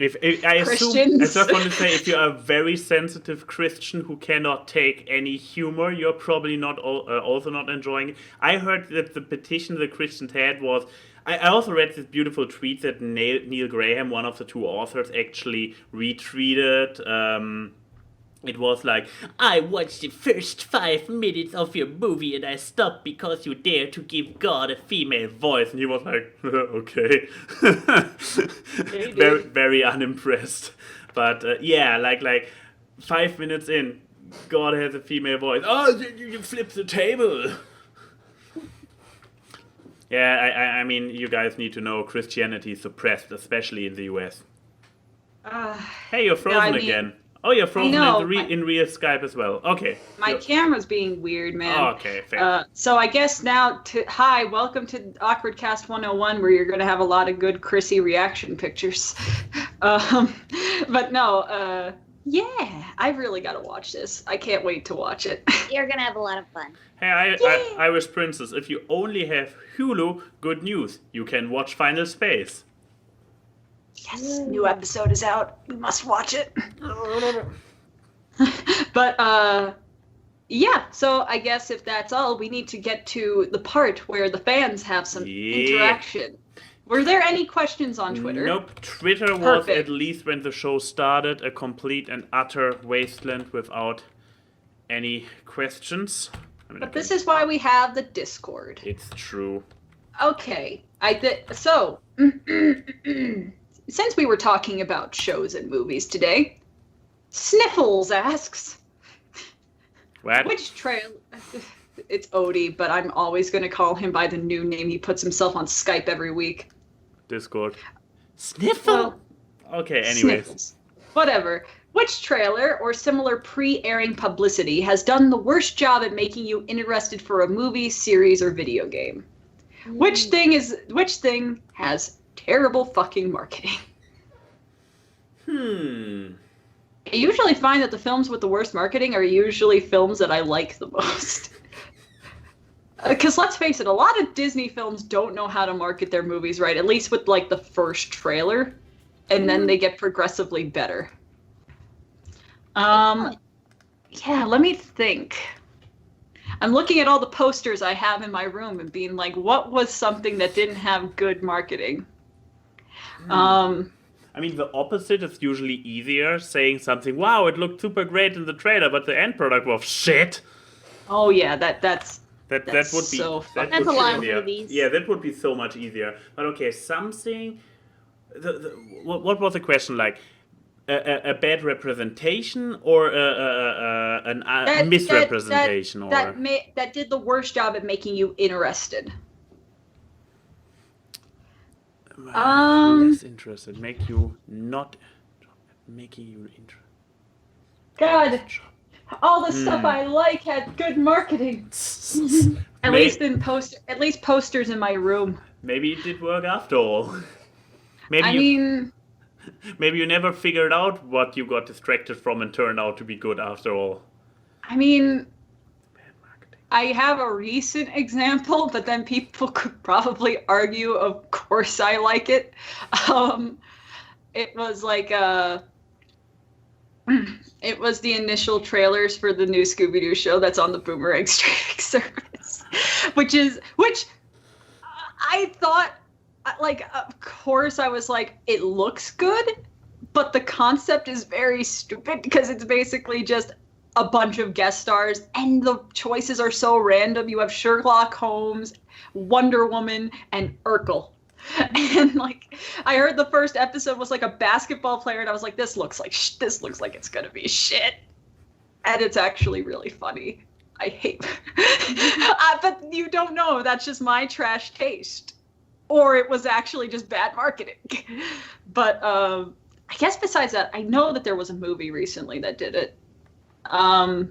I assume, I just want to say, if you're a very sensitive Christian who cannot take any humor, you're probably not also not enjoying it. I heard that the petition the Christians had was, I also read this beautiful tweet that Neil Graham, one of the two authors, actually retweeted. It was like, I watched the first 5 minutes of your movie and I stopped because you dared to give God a female voice. And he was like, okay. Very, very unimpressed. But yeah, like 5 minutes in, God has a female voice. Oh, you flipped the table. Yeah, I mean, you guys need to know Christianity is suppressed, especially in the US. Hey, you're frozen again. Oh, you're frozen in real Skype as well. Okay. My camera's being weird, man. Okay, fair. So I guess now, hi, welcome to AWKWARDCast 101, where you're going to have a lot of good Chrissy reaction pictures. But no, yeah, I've really got to watch this. I can't wait to watch it. You're going to have a lot of fun. Hey, Irish Princess, if you only have Hulu, good news. You can watch Final Space. Yes, new episode is out. We must watch it. But, yeah, so I guess if that's all, we need to get to the part where the fans have some interaction. Were there any questions on Twitter? Nope. Twitter was, at least when the show started, a complete and utter wasteland without any questions. But this is why we have the Discord. It's true. Okay. So, since we were talking about shows and movies today, Sniffles asks, what? Which trailer... It's Odie, but I'm always going to call him by the new name he puts himself on Skype every week. Discord. Sniffle? Well, okay, anyways. Sniffles. Whatever. Which trailer or similar pre-airing publicity has done the worst job at making you interested for a movie, series, or video game? Which thing has terrible fucking marketing? I usually find that the films with the worst marketing are usually films that I like the most. Because let's face it, a lot of Disney films don't know how to market their movies right, at least with like the first trailer, and then they get progressively better. Yeah, let me think. I'm looking at all the posters I have in my room and being like, what was something that didn't have good marketing? I mean, the opposite is usually easier, saying something, wow, it looked super great in the trailer, but the end product was shit. Oh yeah, that would be That's so fucking a lot of easier. movies. Yeah, that would be so much easier. But okay, something. What was the question like? A bad representation or a misrepresentation? that did the worst job at making you interested. Less interested, make you not making you interested. God, all the stuff I like had good marketing. At least posters in my room. Maybe it did work after all. Maybe you never figured out what you got distracted from and turned out to be good after all. I mean, I have a recent example, but then people could probably argue, of course I like it. It was like it was the initial trailers for the new Scooby-Doo show that's on the Boomerang streaming service, which I thought, like, of course I was like, it looks good, but the concept is very stupid because it's basically just a bunch of guest stars and the choices are so random. You have Sherlock Holmes, Wonder Woman, and Urkel. And like, I heard the first episode was like a basketball player, and I was like, this looks like it's gonna be shit, and it's actually really funny. I hate, but you don't know. That's just my trash taste, or it was actually just bad marketing. But I guess besides that, I know that there was a movie recently that did it. Oh,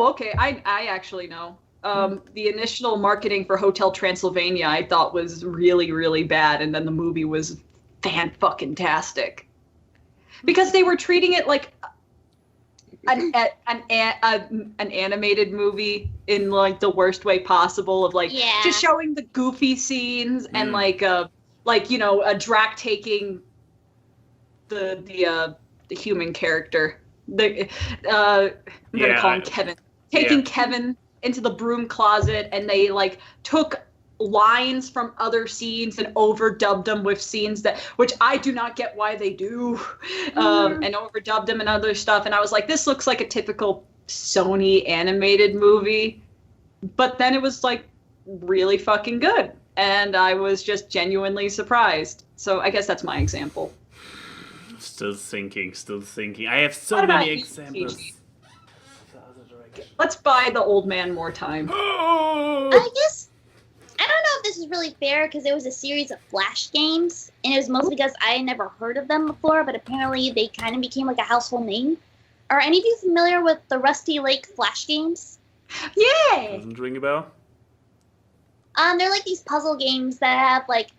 okay. I actually know. The initial marketing for Hotel Transylvania I thought was really, really bad, and then the movie was fan-fucking-tastic. Because they were treating it like an animated movie in like the worst way possible, of like just showing the goofy scenes and like a Drac taking the human character. I'm gonna call him Kevin. Taking Kevin into the broom closet, and they like took lines from other scenes and overdubbed them with scenes which I do not get why they do, and overdubbed them and other stuff. And I was like, this looks like a typical Sony animated movie, but then it was like really fucking good, and I was just genuinely surprised. So I guess that's my example. Still thinking. I have so many examples. Let's buy the old man more time. I guess, I don't know if this is really fair, because there was a series of Flash games, and it was mostly because I had never heard of them before, but apparently they kind of became like a household name. Are any of you familiar with the Rusty Lake Flash games? Yeah! Doesn't ring a bell? They're like these puzzle games that have like,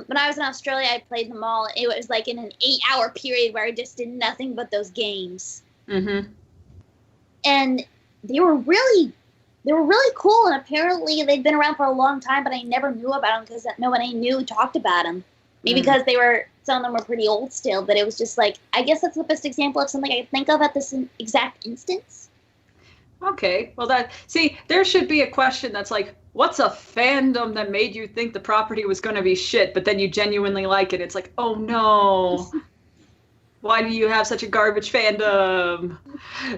when I was in Australia, I played them all. It was like in an 8-hour period where I just did nothing but those games. Mm-hmm. And they were really cool, and apparently they'd been around for a long time, but I never knew about them because no one I knew talked about them. Maybe because some of them were pretty old still, but it was just like, I guess that's the best example of something I could think of at this exact instance. Okay, well there should be a question that's like, what's a fandom that made you think the property was going to be shit, but then you genuinely like it? It's like, oh no. Why do you have such a garbage fandom?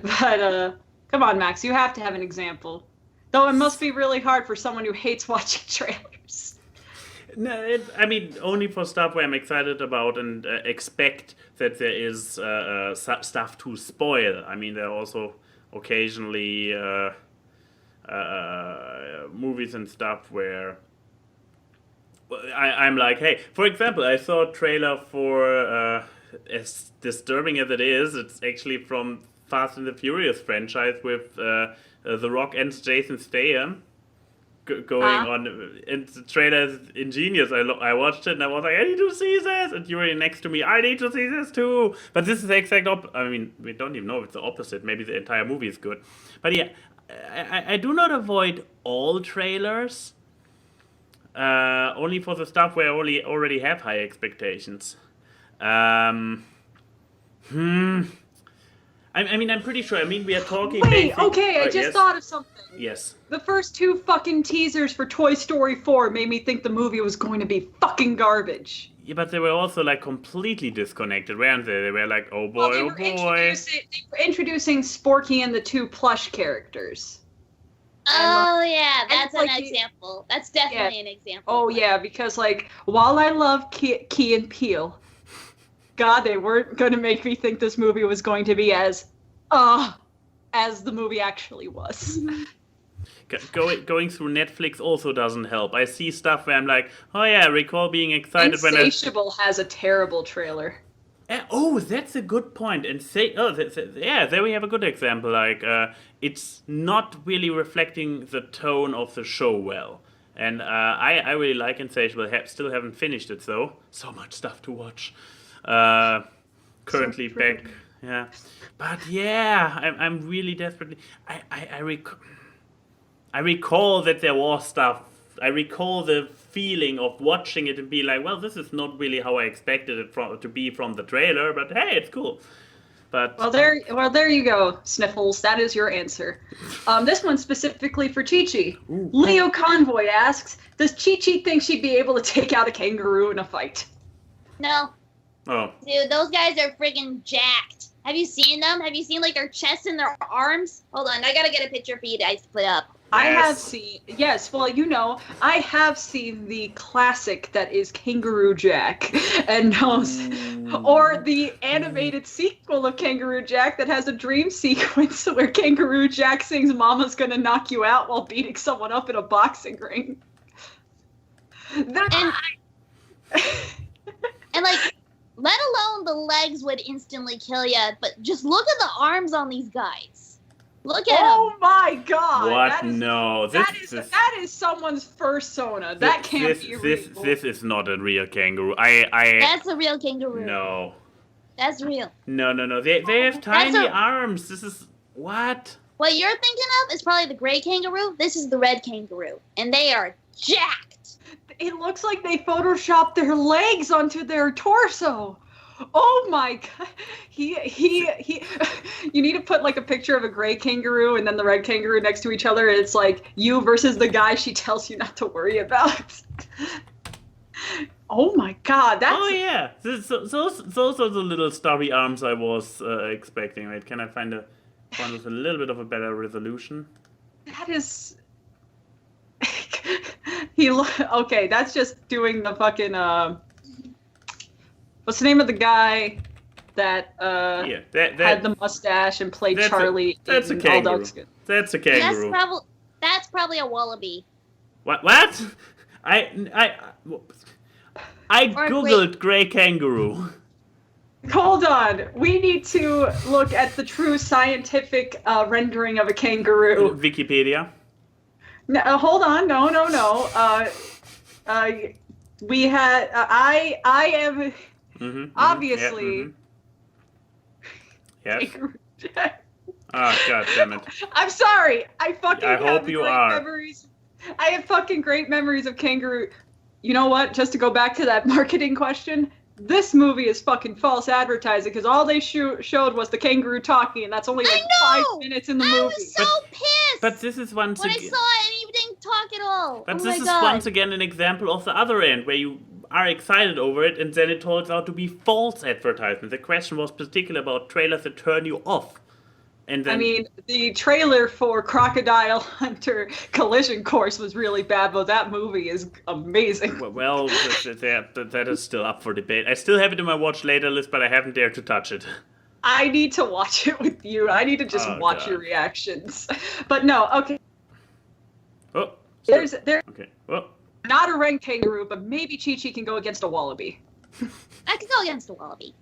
But come on, Max, you have to have an example. Though it must be really hard for someone who hates watching trailers. No, I mean, only for stuff where I'm excited about and expect that there is stuff to spoil. I mean, there are also occasionally movies and stuff where I'm like, hey, for example, I saw a trailer for... as disturbing as it is, it's actually from Fast and the Furious franchise with The Rock and Jason Statham going on, and the trailer is ingenious. I watched it and I was like, I need to see this, and you were next to me, I need to see this too. But this is the exact I mean, we don't even know if it's the opposite. Maybe the entire movie is good. But yeah, I do not avoid all trailers. Only for the stuff where I already have high expectations. I mean, I'm pretty sure. I mean, we are talking. Wait, okay, I just thought of something. Yes. The first 2 fucking teasers for Toy Story 4 made me think the movie was going to be fucking garbage. Yeah, but they were also like completely disconnected, weren't they? They were like, oh boy, They were introducing Sporky and the 2 plush characters. Oh yeah, that's an like example. That's definitely an example. Oh yeah, because like while I love Key and Peele, God, they weren't going to make me think this movie was going to be as the movie actually was. Going through Netflix also doesn't help. I see stuff where I'm like, oh yeah, I recall being excited when Insatiable has a terrible trailer. Oh, that's a good point. And there we have a good example. Like, it's not really reflecting the tone of the show well. And I really like Insatiable. Still haven't finished it though. So much stuff to watch. Currently back, yeah. But yeah, I'm really desperately. I recall that there was stuff. I recall the feeling of watching it and be like, well, this is not really how I expected it to be from the trailer, but hey, it's cool. But well, there you go, Sniffles. That is your answer. This one's specifically for Chi-Chi. Leo Convoy asks, does Chi-Chi think she'd be able to take out a kangaroo in a fight? No. Oh. Dude, those guys are friggin' jacked. Have you seen them? Have you seen like their chests and their arms? Hold on, I gotta get a picture for you guys to put up. I have seen, yes, well, I have seen the classic that is Kangaroo Jack, and or the animated sequel of Kangaroo Jack that has a dream sequence where Kangaroo Jack sings Mama's Gonna Knock You Out while beating someone up in a boxing ring. And like, let alone the legs would instantly kill you, but just look at the arms on these guys. Look at Oh my God! What? No. That is someone's persona. That can't be real. This is not a real kangaroo. That's a real kangaroo. No. That's real. No. They have tiny arms. This is what? What you're thinking of is probably the gray kangaroo. This is the red kangaroo, and they are jacked. It looks like they photoshopped their legs onto their torso. Oh my God! He. You need to put like a picture of a gray kangaroo and then the red kangaroo next to each other, and it's like you versus the guy she tells you not to worry about. Oh my God! That's. Oh yeah, those are the little stubby arms I was expecting. Right? Can I find one with a little bit of a better resolution? That is. Okay, that's just doing the fucking what's the name of the guy that had the mustache and played Charlie? That's a kangaroo. That's a kangaroo. That's probably a wallaby. What? I googled gray kangaroo. Hold on. We need to look at the true scientific rendering of a kangaroo. Wikipedia. No, hold on. No. We had. I am. Obviously. Yes. Oh, God damn it. I'm sorry. I hope you are. Memories. I have fucking great memories of Kangaroo. You know what? Just to go back to that marketing question, this movie is fucking false advertising because all they showed was the kangaroo talking, and that's only like 5 minutes in the movie. I was so pissed. But this is once again. When I saw it, and he didn't talk at all. But this is once again an example of the other end, where you are excited over it, and then it turns out to be false advertisement. The question was particularly about trailers that turn you off. And then, I mean, the trailer for Crocodile Hunter Collision Course was really bad, but that movie is amazing. Well, that is still up for debate. I still have it in my watch later list, but I haven't dared to touch it. I need to watch it with you. I need to just watch your reactions. But no, okay. Oh. There's okay. Oh. Not a red kangaroo, but maybe Chi-Chi can go against a wallaby. I can go against a wallaby.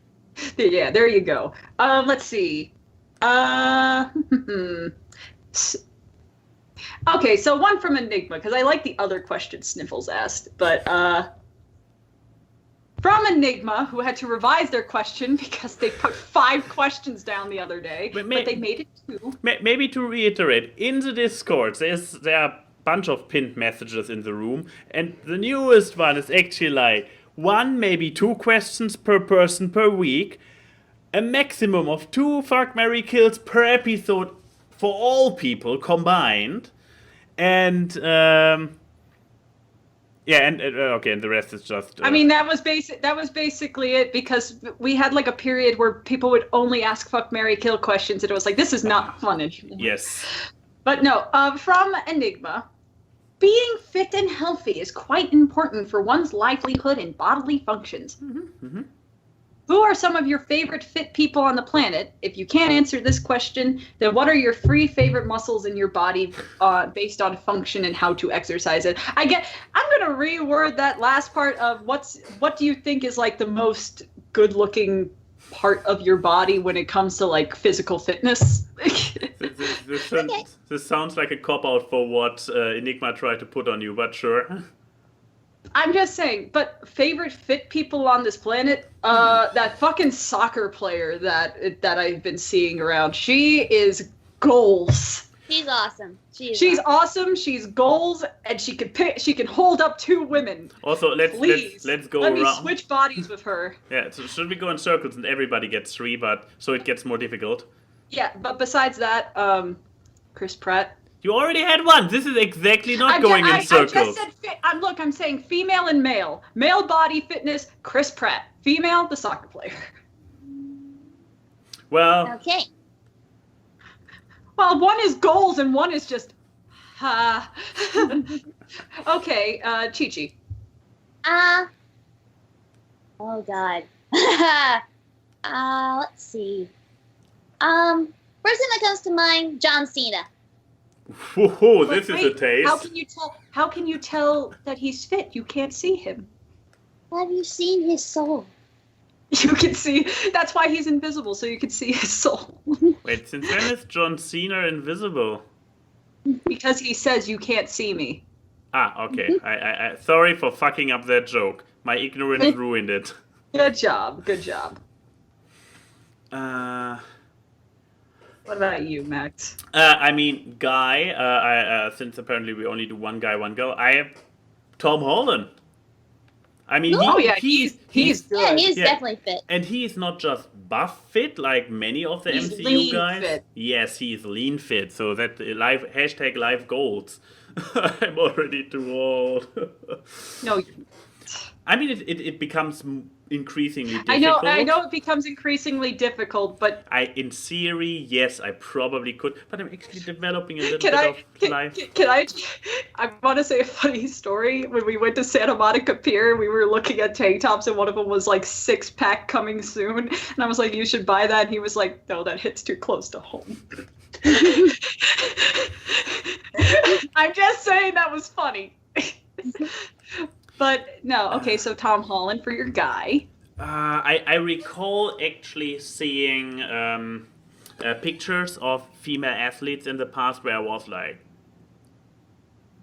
Yeah, there you go. Let's see. Okay, so one from Enigma, because I like the other question Sniffles asked, but From Enigma, who had to revise their question because they put 5 questions down the other day, but they made it 2. Maybe to reiterate, in the Discord, there are a bunch of pinned messages in the room, and the newest one is actually like 1, maybe 2 questions per person per week, a maximum of 2 fuck, marry, kills per episode for all people combined, and and the rest is just. I mean, that was basically it, because we had like a period where people would only ask fuck, marry, kill questions, and it was like, this is not fun anymore. Yes. But no, from Enigma, being fit and healthy is quite important for one's livelihood and bodily functions. Who are some of your favorite fit people on the planet? If you can't answer this question, then what are your 3 favorite muscles in your body based on function and how to exercise it? I'm gonna reword that last part of what do you think is like the most good-looking part of your body when it comes to like physical fitness? This sounds like a cop-out for what Enigma tried to put on you, but sure. I'm just saying, but favorite fit people on this planet, that fucking soccer player that I've been seeing around, she is goals. She's awesome. She's awesome. She's goals, and she can hold up 2 women. Also, let's go Let around. me switch bodies with her. Yeah, so should we go in circles and everybody gets 3, but so it gets more difficult? Yeah, but besides that, Chris Pratt. You already had 1. This is exactly not going in circles. I just said I'm saying female and male. Male body fitness, Chris Pratt. Female, the soccer player. Well. Okay. Well, one is goals and one is just Okay, Chi-Chi. Oh God. Let's see. Person that comes to mind, John Cena. Whoa, this is a taste. How can you tell that he's fit? You can't see him. Have you seen his soul? You can see. That's why he's invisible, so you can see his soul. Wait, since when is John Cena invisible? Because he says you can't see me. Ah, okay. I sorry for fucking up that joke. My ignorance ruined it. Good job. What about you, Max? I mean, guy. Since apparently we only do one guy, one girl. I have Tom Holland. I mean, he's good. Yeah, he's definitely fit. And he's not just buff fit like many of the He's MCU lean guys. fit. Yes, he's lean fit. So that live goals. I'm already too old. No. I mean, it becomes increasingly difficult. I know it becomes increasingly difficult, but in theory, yes, I probably could, but I'm actually developing a little bit of life. I want to say a funny story. When we went to Santa Monica Pier, we were looking at tank tops, and one of them was like 6-pack coming soon, and I was like, "You should buy that." And he was like, "No, that hits too close to home." I'm just saying that was funny. But no, okay, so Tom Holland for your guy. I recall actually seeing pictures of female athletes in the past where I was like,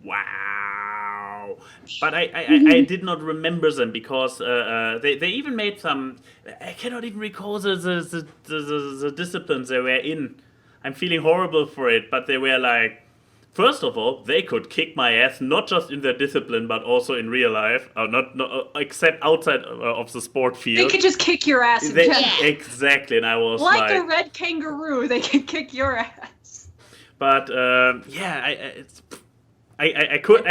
wow. But I did not remember them because they even made some. I cannot even recall the disciplines they were in. I'm feeling horrible for it, but they were like. First of all, they could kick my ass, not just in their discipline, but also in real life. Not except outside of the sport field. They could just kick your ass in general. Exactly, and I was like a red kangaroo, they can kick your ass. But I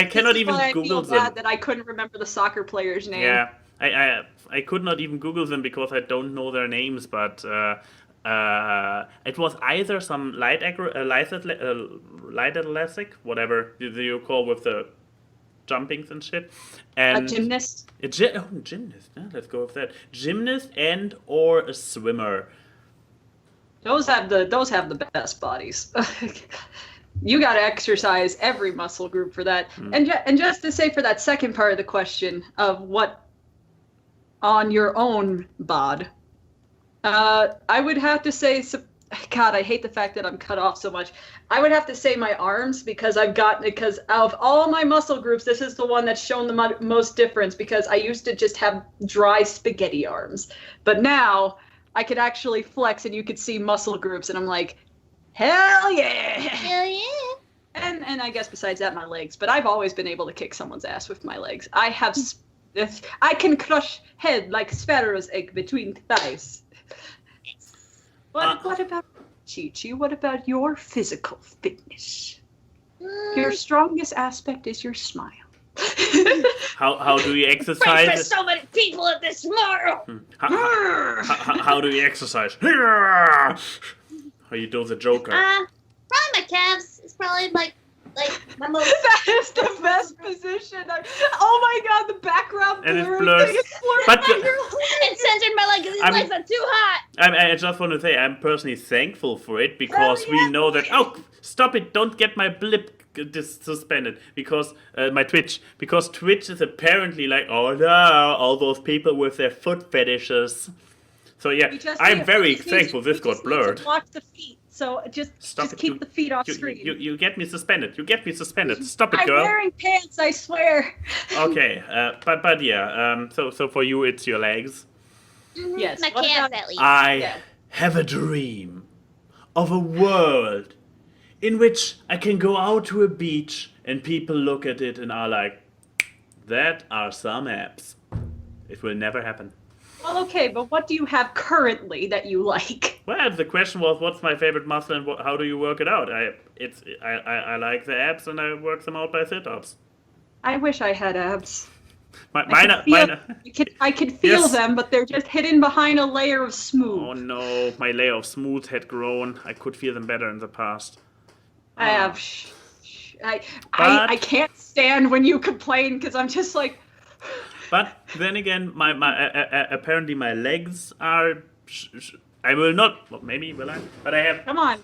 cannot even Google them. Bad that I couldn't remember the soccer player's name. Yeah, I could not even Google them because I don't know their names, but. It was either some light athletic, whatever you call with the jumpings and shit, and a gymnast. Gymnast. Yeah, let's go with that. Gymnast and or a swimmer. Those have the best bodies. You got to exercise every muscle group for that. And just to say for that second part of the question of what on your own bod. I would have to say God, I hate the fact that I'm cut off so much. I would have to say my arms because because of all my muscle groups, this is the one that's shown the most difference because I used to just have dry spaghetti arms. But now I could actually flex and you could see muscle groups and I'm like, hell yeah! Hell yeah! And I guess besides that, my legs. But I've always been able to kick someone's ass with my legs. I can crush head like sparrow's egg between thighs. What about Chi-Chi? What about your physical fitness? Your strongest aspect is your smile. How do you Pray exercise? for so many people at this tomorrow. How do you exercise? How you do the Joker? Probably my calves. It's probably like my most. That is the best position. Oh my god, the background And it blur blurs. thing is blurring But my It censored my leg because these legs are too hot. I just want to say I'm personally thankful for it because we know that. Oh, stop it! Don't get my blip suspended because my Twitch because Twitch is apparently like, oh no, all those people with their foot fetishes. So yeah, I'm very thankful this got blurred. Watch the feet. So just keep the feet off screen. You get me suspended. You get me suspended. Stop it, girl. I'm wearing pants, I swear. Okay, but yeah. So for you, it's your legs. Yes. My calves at least. I have a dream of a world in which I can go out to a beach and people look at it and are like, that are some apps. It will never happen. Well, okay, but what do you have currently that you like? Well, the question was, what's my favorite muscle and how do you work it out? I like the abs and I work them out by sit-ups. I wish I had abs. I could feel Yes. them, but they're just hidden behind a layer of smooth. Oh no, my layer of smooth had grown. I could feel them better in the past. I have. I can't stand when you complain because I'm just like. But then again, my apparently my legs are. I will not. Well, maybe will I? But I have. Come on.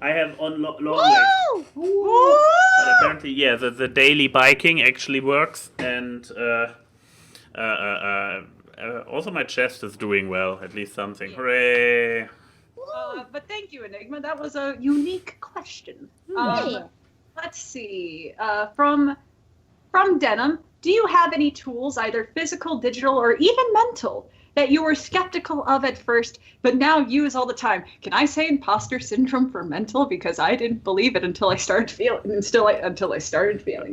I have on long legs. Woo! But apparently, yeah, the daily biking actually works, and also my chest is doing well. At least something. Hooray! But thank you, Enigma. That was a unique question. Yeah. Let's see. From Denim, do you have any tools, either physical, digital, or even mental, that you were skeptical of at first, but now use all the time? Can I say imposter syndrome for mental? Because I didn't believe it until I started feeling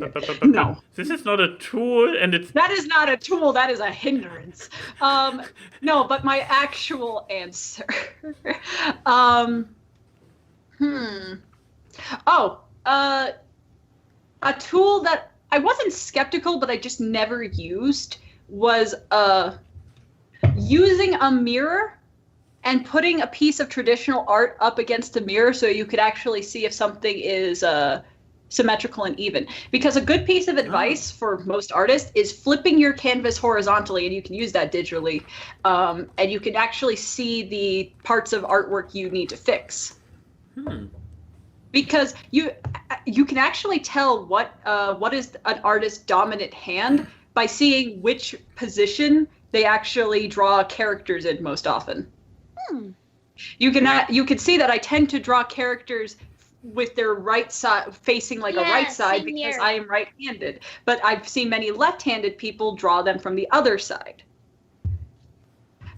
it. No. This is not a tool, and it's. That is not a tool, that is a hindrance. No, but my actual answer. A tool that I wasn't skeptical, but I just never used was using a mirror and putting a piece of traditional art up against a mirror so you could actually see if something is symmetrical and even. Because a good piece of advice for most artists is flipping your canvas horizontally, and you can use that digitally, and you can actually see the parts of artwork you need to fix. Because you can actually tell what is an artist's dominant hand by seeing which position they actually draw characters in most often. You can see that I tend to draw characters with their right side facing like a right side because I am right-handed, but I've seen many left-handed people draw them from the other side.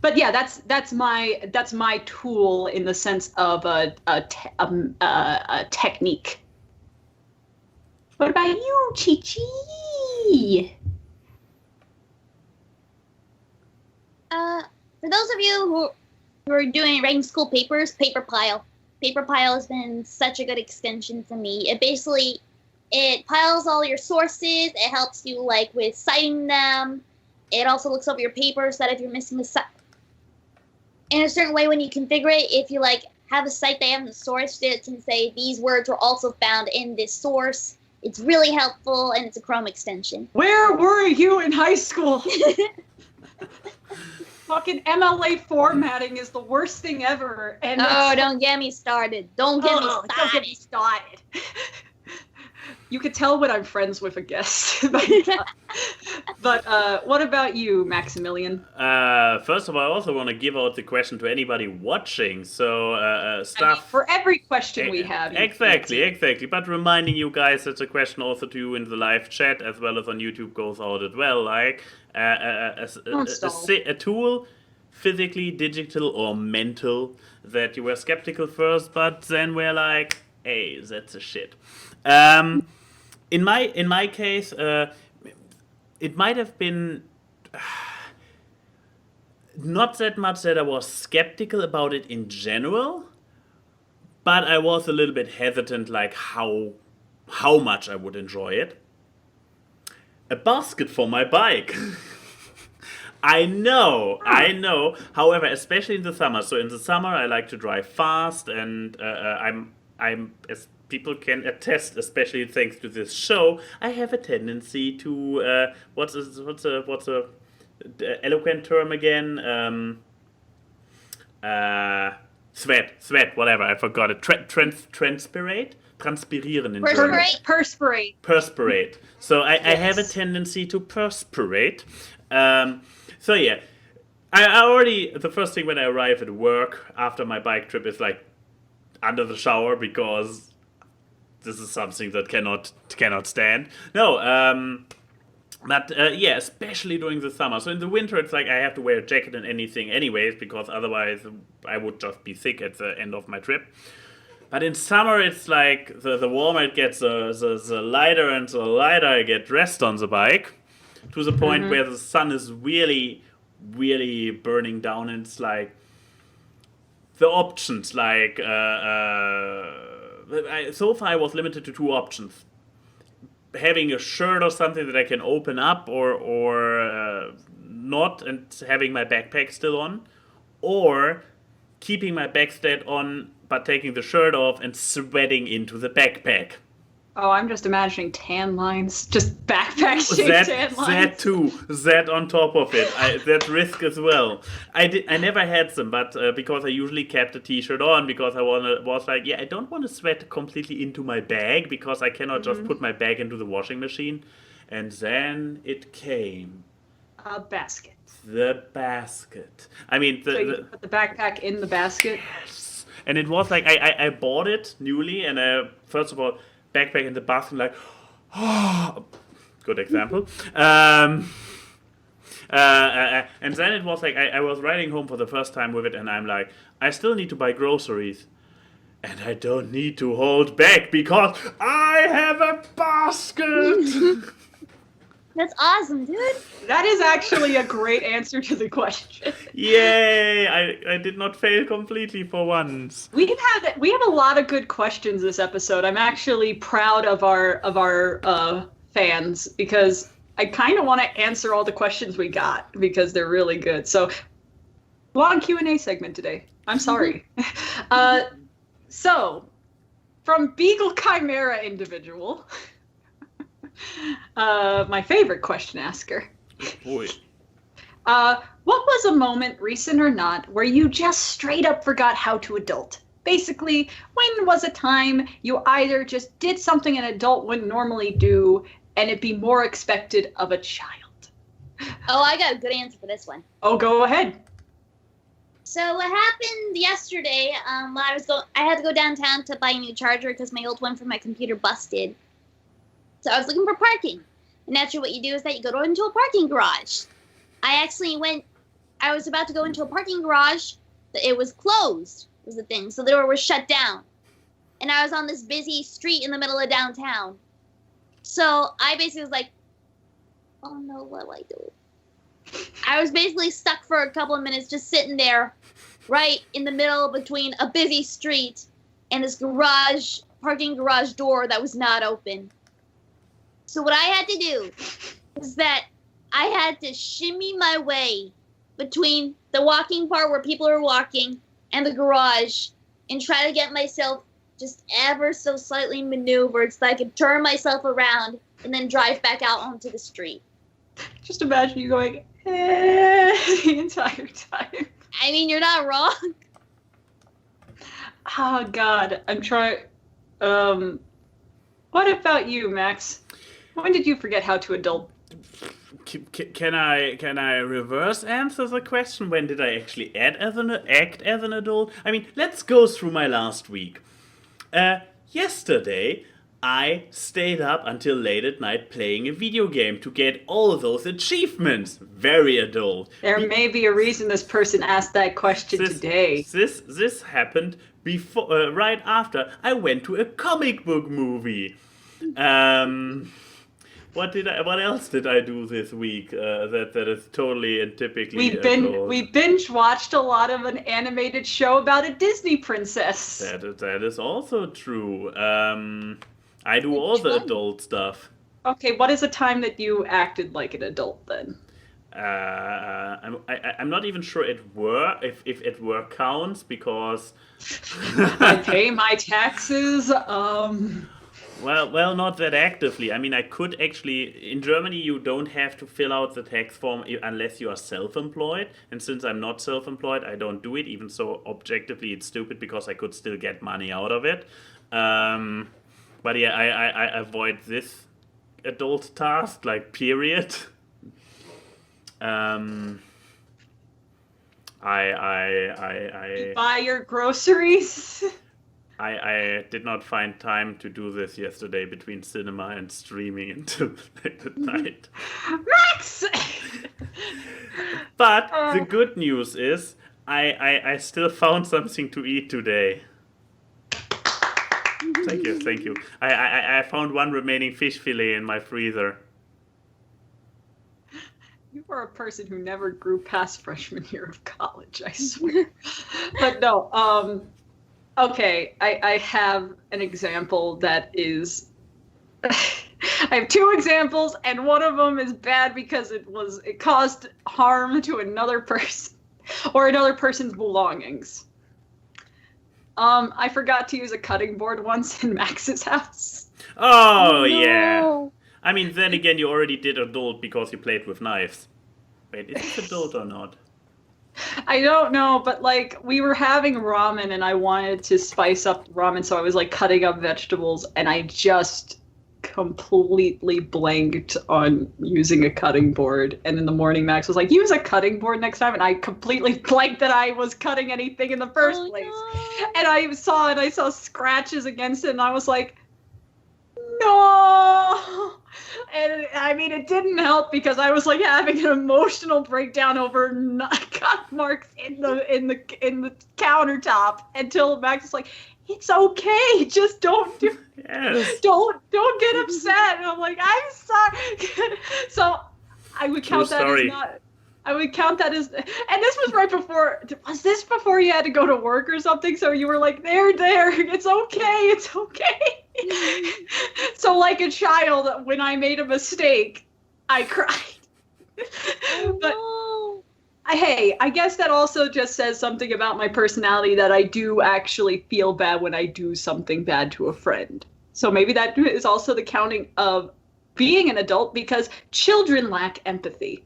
But yeah, that's my tool in the sense of a technique. What about you, Chi-Chi? For those of you who are writing school papers, Paper Pile has been such a good extension for me. It piles all your sources. It helps you with citing them. It also looks over your papers so that if you're missing a site in a certain way, when you configure it, if you have a site they haven't sourced, it can say these words were also found in this source. It's really helpful, and it's a Chrome extension. Where were you in high school? Fucking MLA formatting is the worst thing ever. And don't get me started. Don't get me started. You could tell when I'm friends with a guest. But what about you, Maximilian? First of all, I also want to give out the question to anybody watching. So, stuff. For every question we have. Exactly. But reminding you guys that the question also to you in the live chat as well as on YouTube goes out as well. Like a tool, physically, digital, or mental, that you were skeptical first, but then we're like, hey, that's a shit. In my case, it might have been not that much that I was skeptical about it in general, but I was a little bit hesitant, like how much I would enjoy it. A basket for my bike. I know. However, especially in the summer. So in the summer, I like to drive fast, and I'm as people can attest, especially thanks to this show, I have a tendency to what's a eloquent term again? Sweat, whatever. I forgot it. Transpirate. Transpirieren in German. Perspirate. So I have a tendency to perspirate. So yeah, I already, the first thing when I arrive at work after my bike trip is like under the shower, because this is something that cannot stand. No, but yeah, especially during the summer. So in the winter, it's like I have to wear a jacket and anything anyways, because otherwise I would just be sick at the end of my trip. But in summer, it's like the warmer it gets, the lighter and the lighter I get dressed on the bike, to the point where the sun is really, really burning down, and it's like the options, like so far I was limited to two options: having a shirt or something that I can open up, or not, and having my backpack still on, or keeping my backpack on but taking the shirt off and sweating into the backpack. Oh, I'm just imagining tan lines, just backpack-shaped tan lines. That on top of it, that risk as well. I never had them, but because I usually kept a t-shirt on, because I was like, I don't want to sweat completely into my bag, because I cannot just put my bag into the washing machine. And then it came. A basket. The basket. I mean, so you put the backpack in the basket? Yes. And it was like, I bought it newly, and first of all, backpack in the bathroom, like, oh, good example. And then it was like, I was riding home for the first time with it, and I'm like, I still need to buy groceries. And I don't need to hold back, because I have a basket! That's awesome, dude. That is actually a great answer to the question. Yay! I did not fail completely for once. We have a lot of good questions this episode. I'm actually proud of our fans, because I kind of want to answer all the questions we got, because they're really good. So, long Q&A segment today. I'm sorry. So, from Beagle Chimera Individual. My favorite question asker. Boy. What was a moment, recent or not, where you just straight up forgot how to adult? Basically, when was a time you either just did something an adult wouldn't normally do, and it'd be more expected of a child? Oh, I got a good answer for this one. Oh, go ahead. So what happened yesterday? I had to go downtown to buy a new charger because my old one for my computer busted. So I was looking for parking. And naturally what you do is that you go into a parking garage. I was about to go into a parking garage, but it was closed, was the thing. So the door was shut down. And I was on this busy street in the middle of downtown. So I basically was like, oh no, what do I do? I was basically stuck for a couple of minutes just sitting there right in the middle between a busy street and this parking garage door that was not open. So what I had to do was that I had to shimmy my way between the walking part where people are walking and the garage and try to get myself just ever so slightly maneuvered so I could turn myself around and then drive back out onto the street. Just imagine you going, the entire time. I mean, you're not wrong. Oh, God. I'm trying. What about you, Max? When did you forget how to adult? Can I reverse answer the question? When did I actually act as an adult? I mean, let's go through my last week. Yesterday, I stayed up until late at night playing a video game to get all those achievements. Very adult. There may be a reason this person asked that question today. This happened before, right after I went to a comic book movie. What else did I do this week that is totally and typically adult? We binge watched a lot of an animated show about a Disney princess. That is also true. I do all the adult stuff. Okay, what is a time that you acted like an adult then? I'm not even sure if it were counts because I pay my taxes. Well, not that actively. I mean, I could actually... In Germany, you don't have to fill out the tax form unless you are self-employed. And since I'm not self-employed, I don't do it. Even so, objectively, it's stupid because I could still get money out of it. But yeah, I avoid this adult task, like, period. You buy your groceries? I did not find time to do this yesterday between cinema and streaming until late at night. Max! But the good news is I still found something to eat today. Thank you. I found one remaining fish fillet in my freezer. You are a person who never grew past freshman year of college, I swear. But no, okay, I have an example that is... I have two examples, and one of them is bad because it caused harm to another person, or another person's belongings. I forgot to use a cutting board once in Max's house. Oh, yeah. I mean, then again, you already did adult because you played with knives. Wait, is this adult or not? I don't know, but like we were having ramen and I wanted to spice up ramen, so I was like cutting up vegetables and I just completely blanked on using a cutting board. And in the morning, Max was like, use a cutting board next time. And I completely blanked that I was cutting anything in the first place. No. And I saw scratches against it and I was like, no. And I mean, it didn't help because I was like having an emotional breakdown over cut marks in the countertop until Max was like, "It's okay, just don't get upset." And I'm like, "I'm sorry." So I would count that as not. I would count that as, and this was right before. Was this before you had to go to work or something? So you were like, there, it's okay. So like a child, when I made a mistake, I cried. But hey, I guess that also just says something about my personality that I do actually feel bad when I do something bad to a friend. So maybe that is also the counting of being an adult because children lack empathy.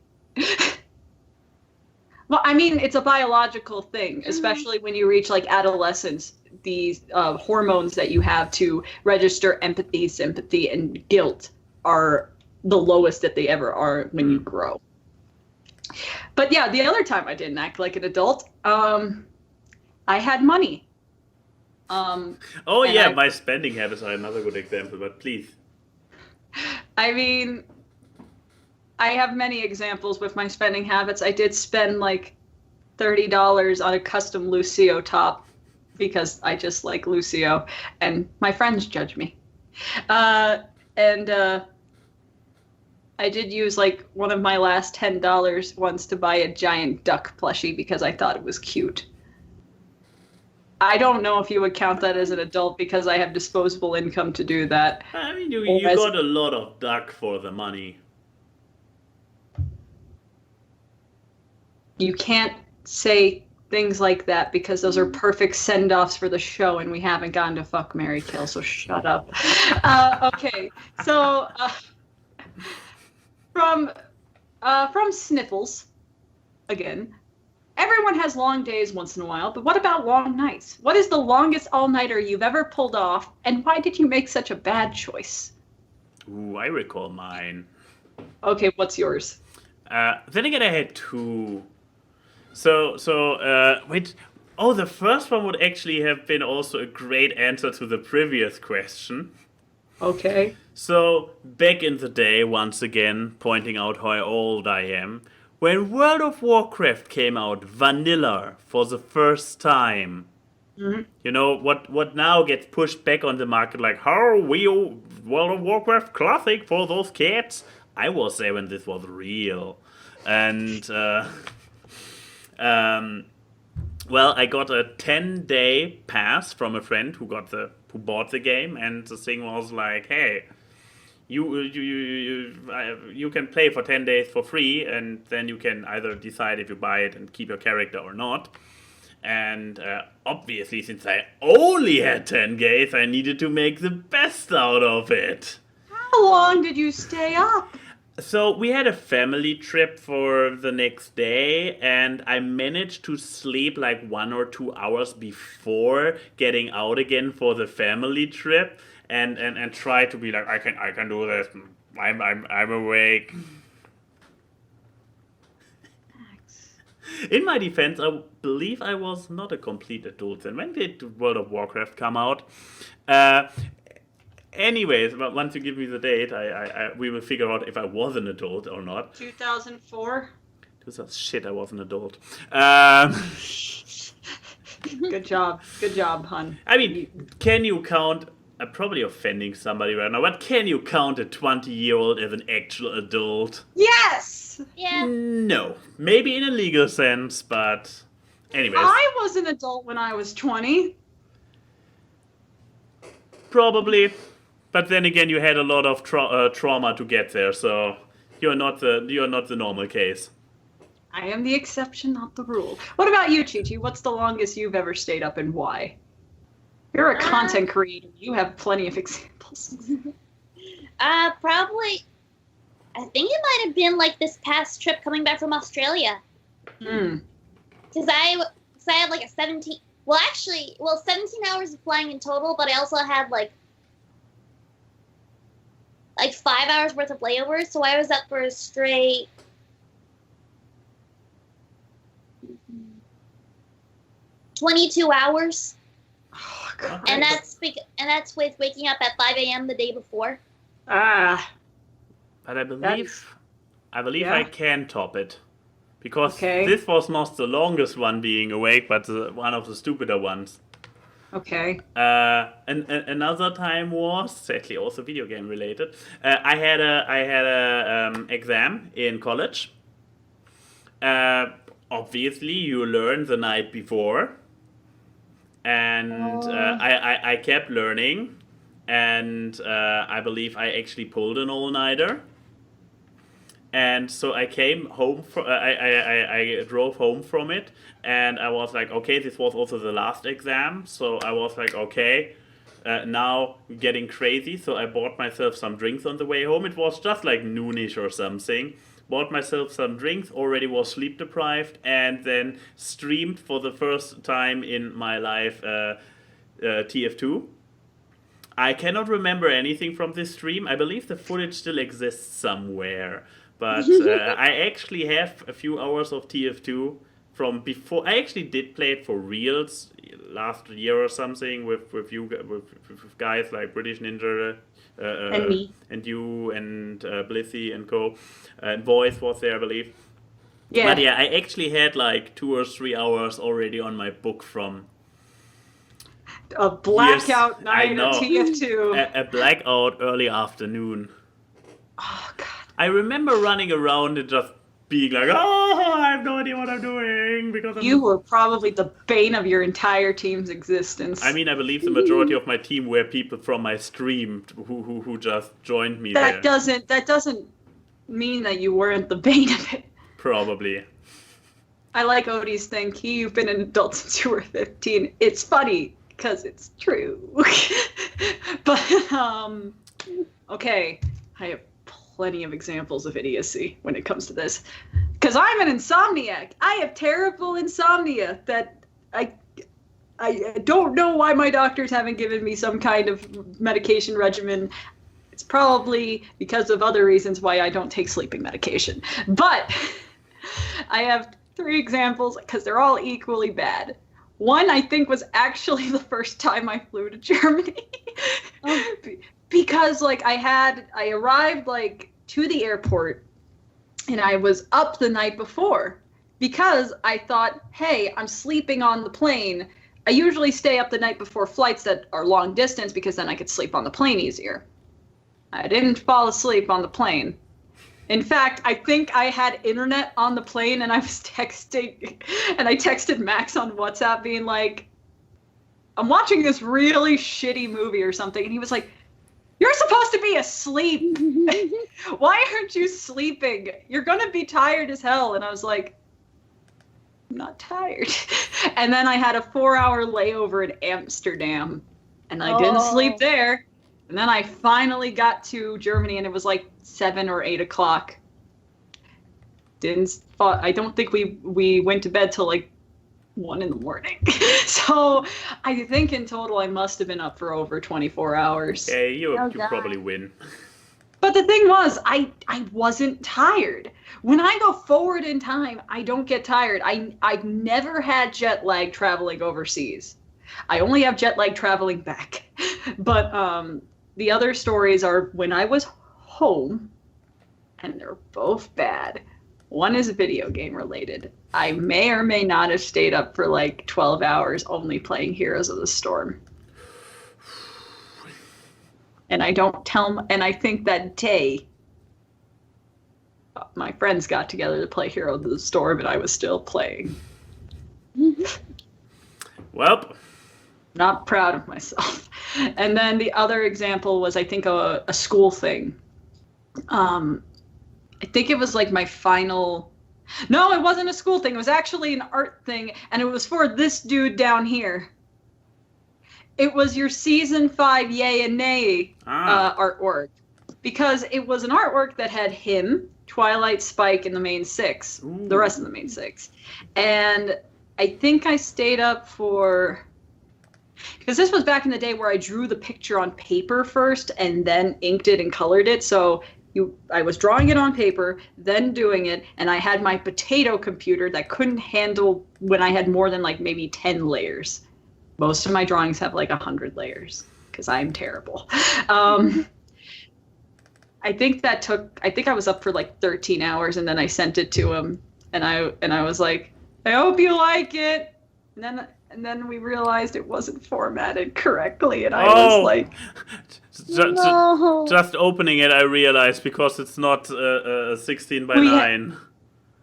Well, I mean, it's a biological thing, especially when you reach like adolescence. These hormones that you have to register empathy, sympathy, and guilt are the lowest that they ever are when you grow. But yeah, the other time I didn't act like an adult, I had money. My spending habits are another good example, but please. I mean, I have many examples with my spending habits. I did spend like $30 on a custom Lucio top because I just like Lucio and my friends judge me. I did use like one of my last $10 once to buy a giant duck plushie because I thought it was cute. I don't know if you would count that as an adult because I have disposable income to do that. I mean, you got a lot of duck for the money. You can't say things like that because those are perfect send-offs for the show and we haven't gotten to fuck, marry, kill, so shut up. Okay, so from Sniffles, again, everyone has long days once in a while, but what about long nights? What is the longest all-nighter you've ever pulled off, and why did you make such a bad choice? Ooh, I recall mine. Okay, what's yours? Then again, I had two. Wait. Oh, the first one would actually have been also a great answer to the previous question. Okay. So, back in the day, once again, pointing out how old I am, when World of Warcraft came out vanilla for the first time, you know, what now gets pushed back on the market, like, how World of Warcraft Classic for those kids? I was there when this was real. And, well, I got a 10-day pass from a friend who bought the game, and the thing was like, hey, you can play for 10 days for free, and then you can either decide if you buy it and keep your character or not. And obviously, since I only had 10 days, I needed to make the best out of it. How long did you stay up? So we had a family trip for the next day, and I managed to sleep like 1 or 2 hours before getting out again for the family trip, and try to be like, I can do this. I'm awake. In my defense, I believe I was not a complete adult then. When did World of Warcraft come out? Anyways, once you give me the date, we will figure out if I was an adult or not. 2004? Shit, I was an adult. Good job, hun. I mean, can you count... I'm probably offending somebody right now, but can you count a 20-year-old as an actual adult? Yes! Yeah. No. Maybe in a legal sense, but... Anyways. I was an adult when I was 20. Probably. But then again, you had a lot of trauma to get there, so you're not the normal case. I am the exception, not the rule. What about you, Chi-Chi? What's the longest you've ever stayed up and why? You're a content creator. You have plenty of examples. Probably, I think it might have been like this past trip coming back from Australia. Because I had like a 17 hours of flying in total, but I also had like 5 hours worth of layovers, so I was up for a straight 22 hours. Oh, God. And that's with waking up at 5 a.m. the day before. Ah. But I believe yeah. I can top it. Because Okay. this was not the longest one being awake, but one of the stupider ones. Okay. And another time was sadly also video game related. I had a exam in college. Obviously, you learn the night before, and I kept learning, and I believe I actually pulled an all-nighter. And so I came home. I drove home from it, and I was like, okay, this was also the last exam. So I was like, okay, now getting crazy. So I bought myself some drinks on the way home. It was just like noonish or something. Bought myself some drinks. Already was sleep deprived, and then streamed for the first time in my life TF2. I cannot remember anything from this stream. I believe the footage still exists somewhere. But I actually have a few hours of TF2 from before. I actually did play it for reals last year or something with guys like British Ninja and me. And you and Blissy and co. And Voice was there, I believe. Yeah. But yeah, I actually had like 2 or 3 hours already on my book from a blackout night I know. of TF2. A blackout early afternoon. Oh, God. I remember running around and just being like, oh, I have no idea what I'm doing. Because You were probably the bane of your entire team's existence. I mean, I believe the majority of my team were people from my stream who just joined me there. That doesn't mean that you weren't the bane of it. Probably. I like Odie's thing. You've been an adult since you were 15. It's funny because it's true. But okay, I have plenty of examples of idiocy when it comes to this. Because I'm an insomniac. I have terrible insomnia that I don't know why my doctors haven't given me some kind of medication regimen It's probably because of other reasons why I don't take sleeping medication. But I have 3 examples because they're all equally bad. One, I think, was actually the first time I flew to Germany. Oh. Because, like, I arrived, like, to the airport, and I was up the night before. Because I thought, hey, I'm sleeping on the plane. I usually stay up the night before flights that are long distance because then I could sleep on the plane easier. I didn't fall asleep on the plane. In fact, I think I had internet on the plane and I was texting, and I texted Max on WhatsApp being like, I'm watching this really shitty movie or something. And he was like, you're supposed to be asleep. Why aren't you sleeping? You're going to be tired as hell. And I was like, I'm not tired. And then I had a 4-hour layover in Amsterdam and I didn't sleep there. And then I finally got to Germany and it was like 7 or 8 o'clock. I don't think we went to bed till like 1 in the morning. So I think in total I must have been up for over 24 hours. Yeah, you probably win. But the thing was, I wasn't tired. When I go forward in time, I don't get tired. I've never had jet lag traveling overseas. I only have jet lag traveling back. But the other stories are when I was home, and they're both bad. One is video game related. I may or may not have stayed up for like 12 hours only playing Heroes of the Storm. And I think that day, my friends got together to play Heroes of the Storm, and I was still playing. Well, not proud of myself. And then the other example was, I think, a school thing. I think it was like my final... No, it wasn't a school thing. It was actually an art thing, and it was for this dude down here. It was your season 5 Yay and Nay artwork. Because it was an artwork that had him, Twilight, Spike, and the main 6. Ooh. The rest of the main 6. And I think I stayed up for... Because this was back in the day where I drew the picture on paper first and then inked it and colored it. So I was drawing it on paper, then doing it, and I had my potato computer that couldn't handle when I had more than like maybe 10 layers. Most of my drawings have like 100 layers because I'm terrible. I think I was up for like 13 hours, and then I sent it to him, and I was like, I hope you like it. And then we realized it wasn't formatted correctly, and I was like, just opening it, I realized because it's not 16 by 9.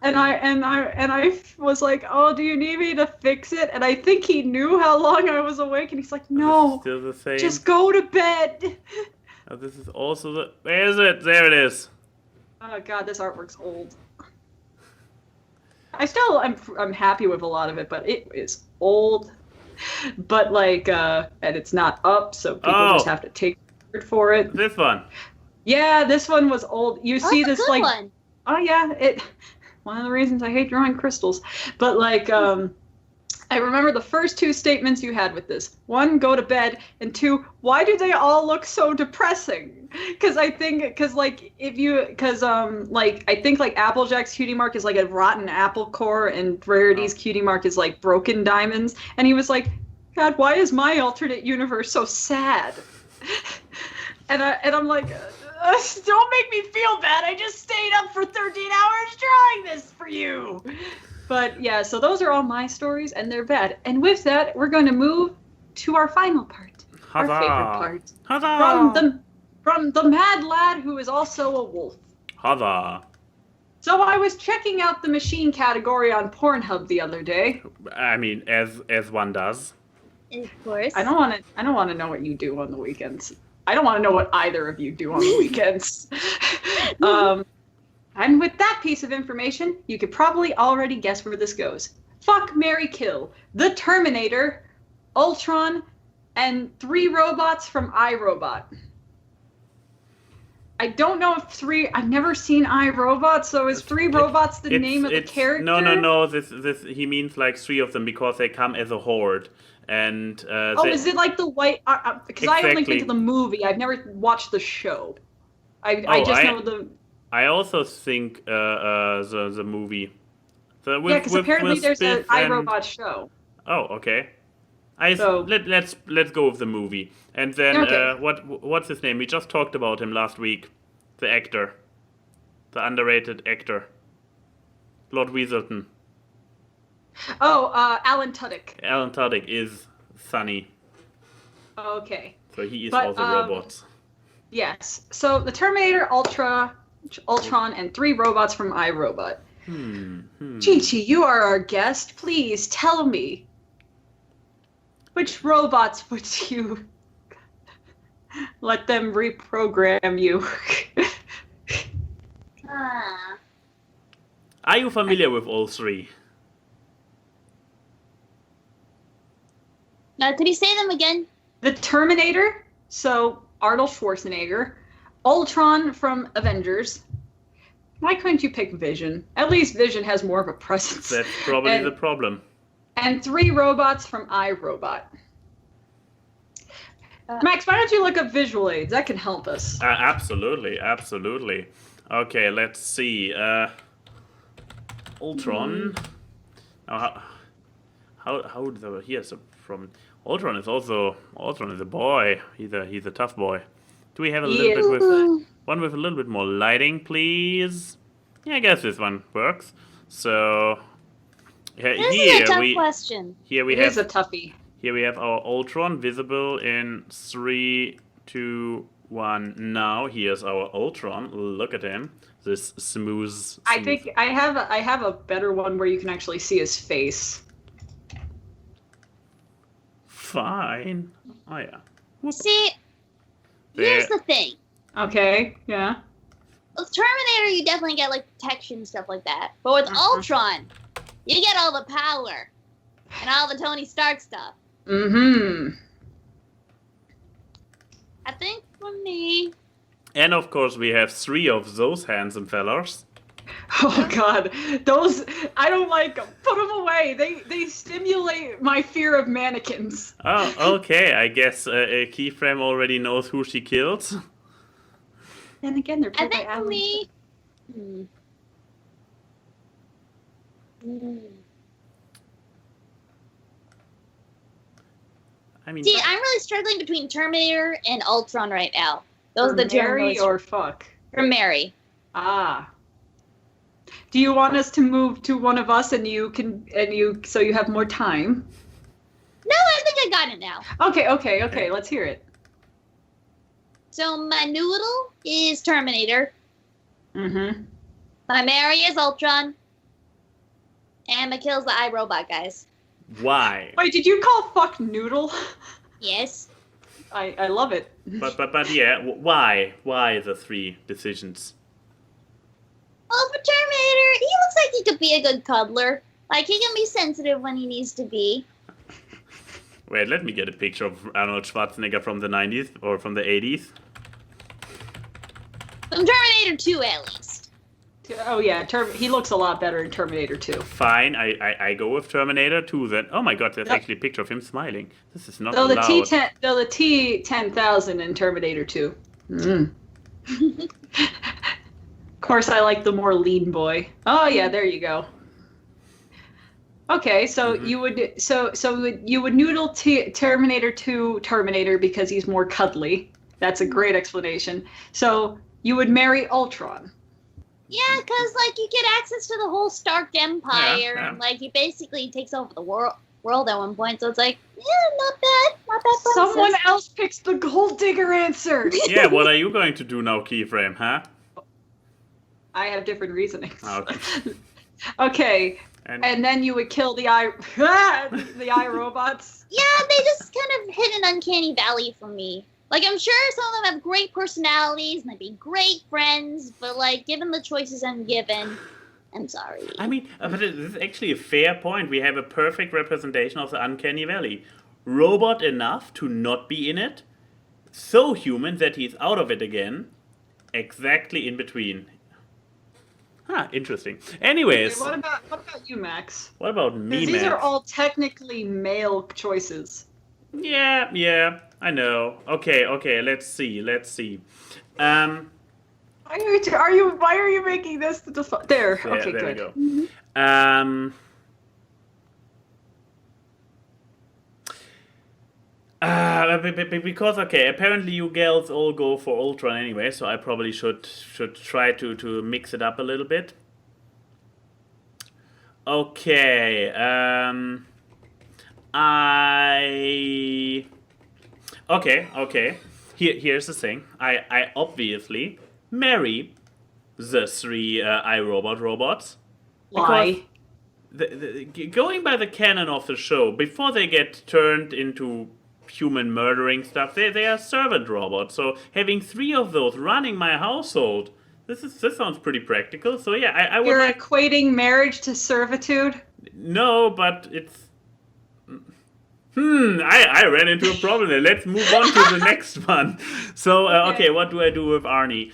And I was like, oh, do you need me to fix it? And I think he knew how long I was awake, and he's like, no, still the same. Just go to bed. Oh, this is also where is it? There it is. Oh God, this artwork's old. I'm happy with a lot of it, but it is old. But like, and it's not up, so people just have to take the word for it. This one. Yeah, this one was old. You see this like, one. Oh yeah, one of the reasons I hate drawing crystals. But like, I remember the first 2 statements you had with this. 1, go to bed, and 2, why do they all look so depressing? Because I think Applejack's cutie mark is like a rotten apple core, and Rarity's cutie mark is like broken diamonds. And he was like, God, why is my alternate universe so sad? and I'm like, don't make me feel bad. I just stayed up for 13 hours drawing this for you. But yeah, so those are all my stories, and they're bad. And with that, we're going to move to our final part. Huzzah. Our favorite part. Huzzah. From the mad lad who is also a wolf. Huzzah. So I was checking out the machine category on Pornhub the other day. I mean, as one does. Of course. I don't want to know what you do on the weekends. I don't want to know what either of you do on the weekends. And with that piece of information, you could probably already guess where this goes. Fuck, marry, kill. The Terminator, Ultron, and 3 robots from iRobot. I don't know if I've never seen iRobot, so is three robots the name of the character? No. This he means like three of them because they come as a horde. And is it like the white? Because I only think of the movie. I've never watched the show. I just know the. I also think the movie. Because apparently there's an iRobot show. Oh, okay. Let's go with the movie, and then what's his name? We just talked about him last week. The actor, the underrated actor, Lord Weaselton. Oh, Alan Tudyk. Alan Tudyk is Sunny. Okay. So he is also robots. Yes. So the Terminator, Ultron, and three robots from iRobot. Chi-Chi, you are our guest. Please tell me, which robots would you let them reprogram you? Are you familiar with all three? Could you say them again? The Terminator, so Arnold Schwarzenegger. Ultron from Avengers. Why couldn't you pick Vision? At least Vision has more of a presence. That's probably the problem. And three robots from iRobot. Max, why don't you look up visual aids? That can help us. Absolutely. Okay, let's see. Ultron. Now, how here's a problem. Ultron is a boy. He's a tough boy. Do we have a little bit with one with a little bit more lighting, please? Yeah, I guess this one works. So this is a tough question. Here we it have is a toughie. Here we have our Ultron visible in 3, 2, 1. Now here's our Ultron. Look at him. This smooth. I think I have a better one where you can actually see his face. Fine. Oh yeah. Whoop. See, here's the thing. Okay. Yeah. With Terminator, you definitely get like protection and stuff like that. But with Ultron, you get all the power and all the Tony Stark stuff. I think for me. And of course, we have 3 of those handsome fellers. Oh God, those I don't like them. Put them away. They stimulate my fear of mannequins. Oh, okay. I guess Keyframe already knows who she killed. And again, they're I played by think for Alan. me. I mean, See, I'm really struggling between Terminator and Ultron right now. Those are the two. Mary or fuck? For Mary. Ah. Do you want us to move to one of us so you have more time? No, I think I got it now. Okay. Let's hear it. So my noodle is Terminator. My Mary is Ultron. And my kill's the iRobot guys. Why? Wait, did you call fuck noodle? Yes. I love it. But yeah, why? Why the 3 decisions? Well, for Terminator, he looks like he could be a good cuddler. Like, he can be sensitive when he needs to be. Wait, let me get a picture of Arnold Schwarzenegger from the 90s or from the 80s. From Terminator 2, at least. Oh yeah, he looks a lot better in Terminator 2. Fine, I go with Terminator 2 then. Oh my God, there's actually a picture of him smiling. This is not allowed. The T-10,000 in Terminator 2. Of course, I like the more lean boy. Oh yeah, there you go. Okay, so you would noodle Terminator 2 Terminator because he's more cuddly. That's a great explanation. So you would marry Ultron. Yeah, because, like, you get access to the whole Stark Empire, and, like, he basically takes over the world at one point, so it's like, yeah, not bad process. Someone else picks the gold digger answer! Yeah, what are you going to do now, Keyframe, huh? I have different reasonings. Okay. Okay. And then you would kill the iRobots. Yeah, they just kind of hit an uncanny valley for me. Like, I'm sure some of them have great personalities and they'd be great friends, but, like, given the choices I'm given, I'm sorry. I mean, but this is actually a fair point. We have a perfect representation of the uncanny valley. Robot enough to not be in it, so human that he's out of it again, exactly in between. Interesting. Anyways, Okay, what about you, Max? what about me, Because these Max? are all technically male choices. Yeah, I know. Okay, let's see. Um, Why are you making this the default? There. Okay, there we good. go. Um, because apparently you girls all go for Ultron anyway, so I probably should try to mix it up a little bit. Okay, okay. Here's the thing. I obviously marry the three iRobot robots. Why? Going by the canon of the show, before they get turned into human murdering stuff, they are servant robots. So having three of those running my household, this sounds pretty practical. So yeah, I would You're like. equating marriage to servitude? No, but it's. I ran into a problem there. Let's move on to the next one. So, okay, what do I do with Arnie?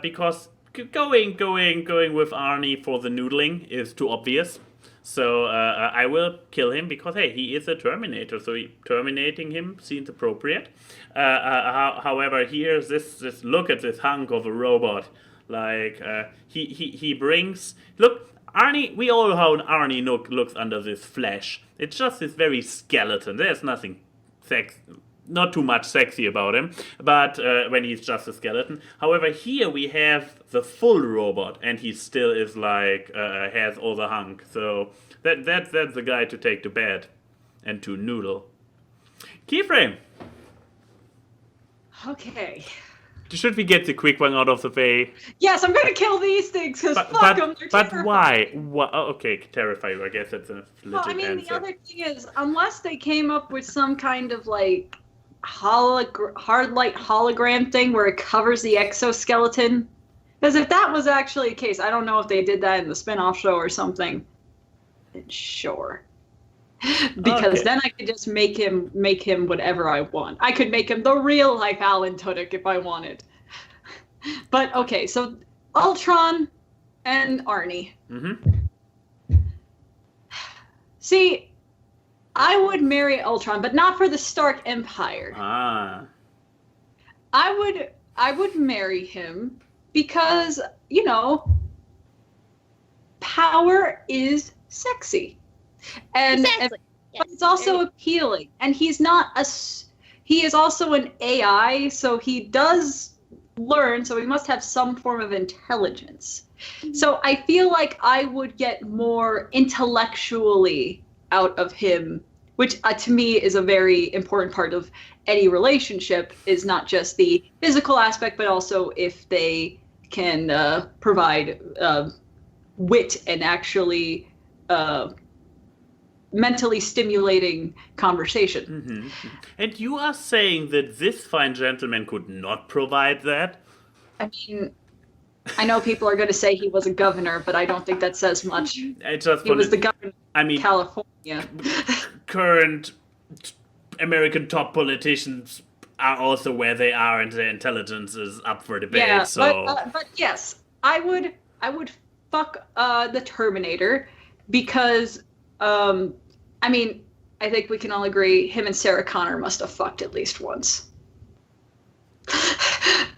Because going with Arnie for the noodling is too obvious. So I will kill him because hey, he is a Terminator. So terminating him seems appropriate. However, here's this look at this hunk of a robot. Like he brings look. Arnie, we all know how Arnie looks under this flesh. It's just this very skeleton. There's nothing not too much sexy about him, but when he's just a skeleton. However, here we have the full robot, and he still is like has all the hunk. So that's the guy to take to bed and to noodle. Keyframe. Okay. Should we get the quick one out of the way? Yes, I'm gonna kill these things because fuck them. But why? Okay, terrify you. I guess that's a little Well, I mean, answer. the other thing is, unless they came up with some kind of like hard light hologram thing where it covers the exoskeleton, because if that was actually the case, I don't know if they did that in the spin-off show or something. Then sure. Because then I could just make him whatever I want. I could make him the real life Alan Tudyk if I wanted. But okay, so Ultron and Arnie. Mm-hmm. See, I would marry Ultron, but not for the Stark Empire. I would marry him because, you know, power is sexy. And, Exactly. but it's also appealing. And he is also an AI, so he does learn, so he must have some form of intelligence. So I feel like I would get more intellectually out of him, which to me is a very important part of any relationship, is not just the physical aspect, but also if they can provide wit and actually mentally stimulating conversation. Mm-hmm. And you are saying that this fine gentleman could not provide that? I mean, I know people are going to say he was a governor, but I don't think that says much. He was the governor of California. Current American top politicians are also where they are, and their intelligence is up for debate. Yeah, so. but yes, I would fuck the Terminator because, I mean, I think we can all agree him and Sarah Connor must have fucked at least once.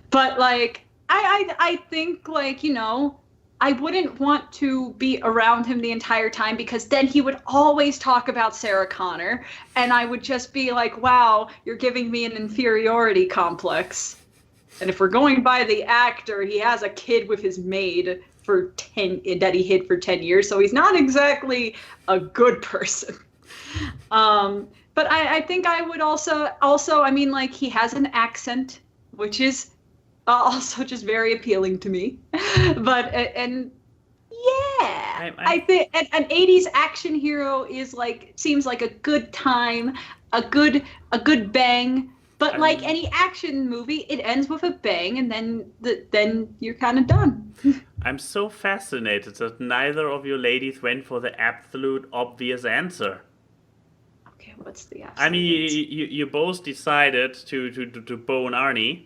But like, I think, like, you know, I wouldn't want to be around him the entire time because then he would always talk about Sarah Connor and I would just be like, wow, you're giving me an inferiority complex. And if we're going by the actor, he has a kid with his maid that he hid for 10 years, so he's not exactly a good person. But I think I would also, I mean, like, he has an accent, which is also just very appealing to me. But and yeah, I think an 80s action hero seems like a good time, a good bang. But like any action movie, it ends with a bang, and then you're kind of done. I'm so fascinated that neither of you ladies went for the absolute obvious answer. Okay, what's the absolute I mean, answer? you both decided to bone Arnie.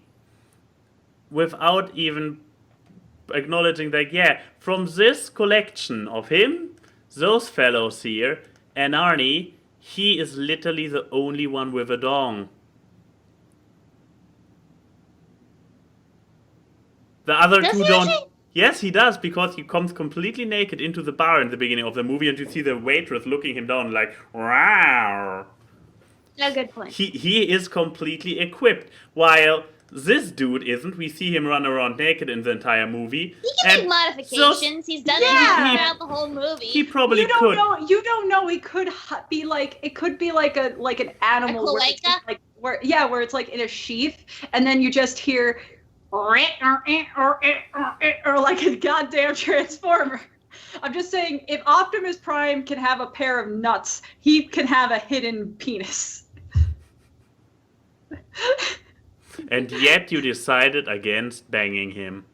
without even acknowledging that, yeah, from this collection of him, those fellows here, and Arnie, he is literally the only one with a dong. The other Does two he don't. actually? Yes, he does, because he comes completely naked into the bar in the beginning of the movie, and you see the waitress looking him down like, wow. No, good point. He is completely equipped, while this dude isn't. We see him run around naked in the entire movie. He can make modifications. He's done it throughout the whole movie. He probably You don't could. know. You don't know. It could be like. It could be like an animal. A where it's cloaca? like where it's like in a sheath, and then you just hear, or like a goddamn transformer. I'm just saying, if Optimus Prime can have a pair of nuts, he can have a hidden penis. And yet you decided against banging him.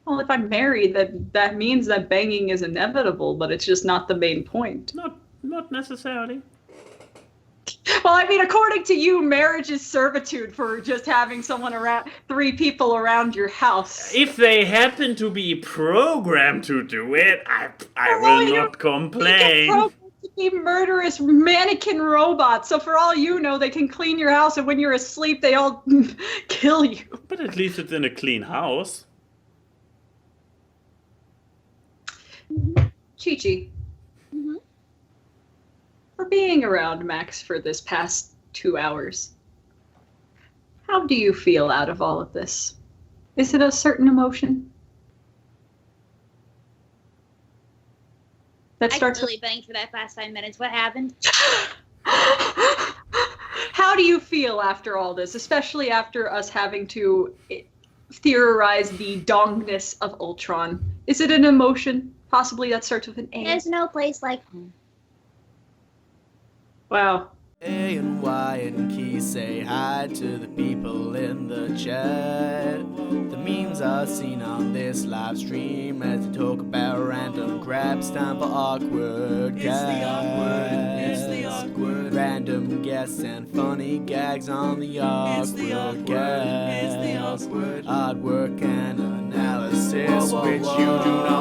Well, if I'm married, that means that banging is inevitable, but it's just not the main point. Not necessarily. Well, I mean, according to you, marriage is servitude for just having three people around your house. If they happen to be programmed to do it, I will not complain. Programmed to be murderous mannequin robots, so for all you know, they can clean your house, and when you're asleep, they all kill you. But at least it's in a clean house. Chi-Chi. For being around Max for this past 2 hours, how do you feel out of all of this? Is it a certain emotion? That I starts really banged for that past 5 minutes. What happened? How do you feel after all this, especially after us having to theorize the dongness of Ultron? Is it an emotion? Possibly that starts with an A. There's no place like home. Wow. A and Y and Key say hi to the people in the chat. The memes are seen on this live stream as they talk about random grabs. Time for awkward guests. It's the awkward. Random guests and funny gags on the awkward guests. Hard work and analysis, which you do not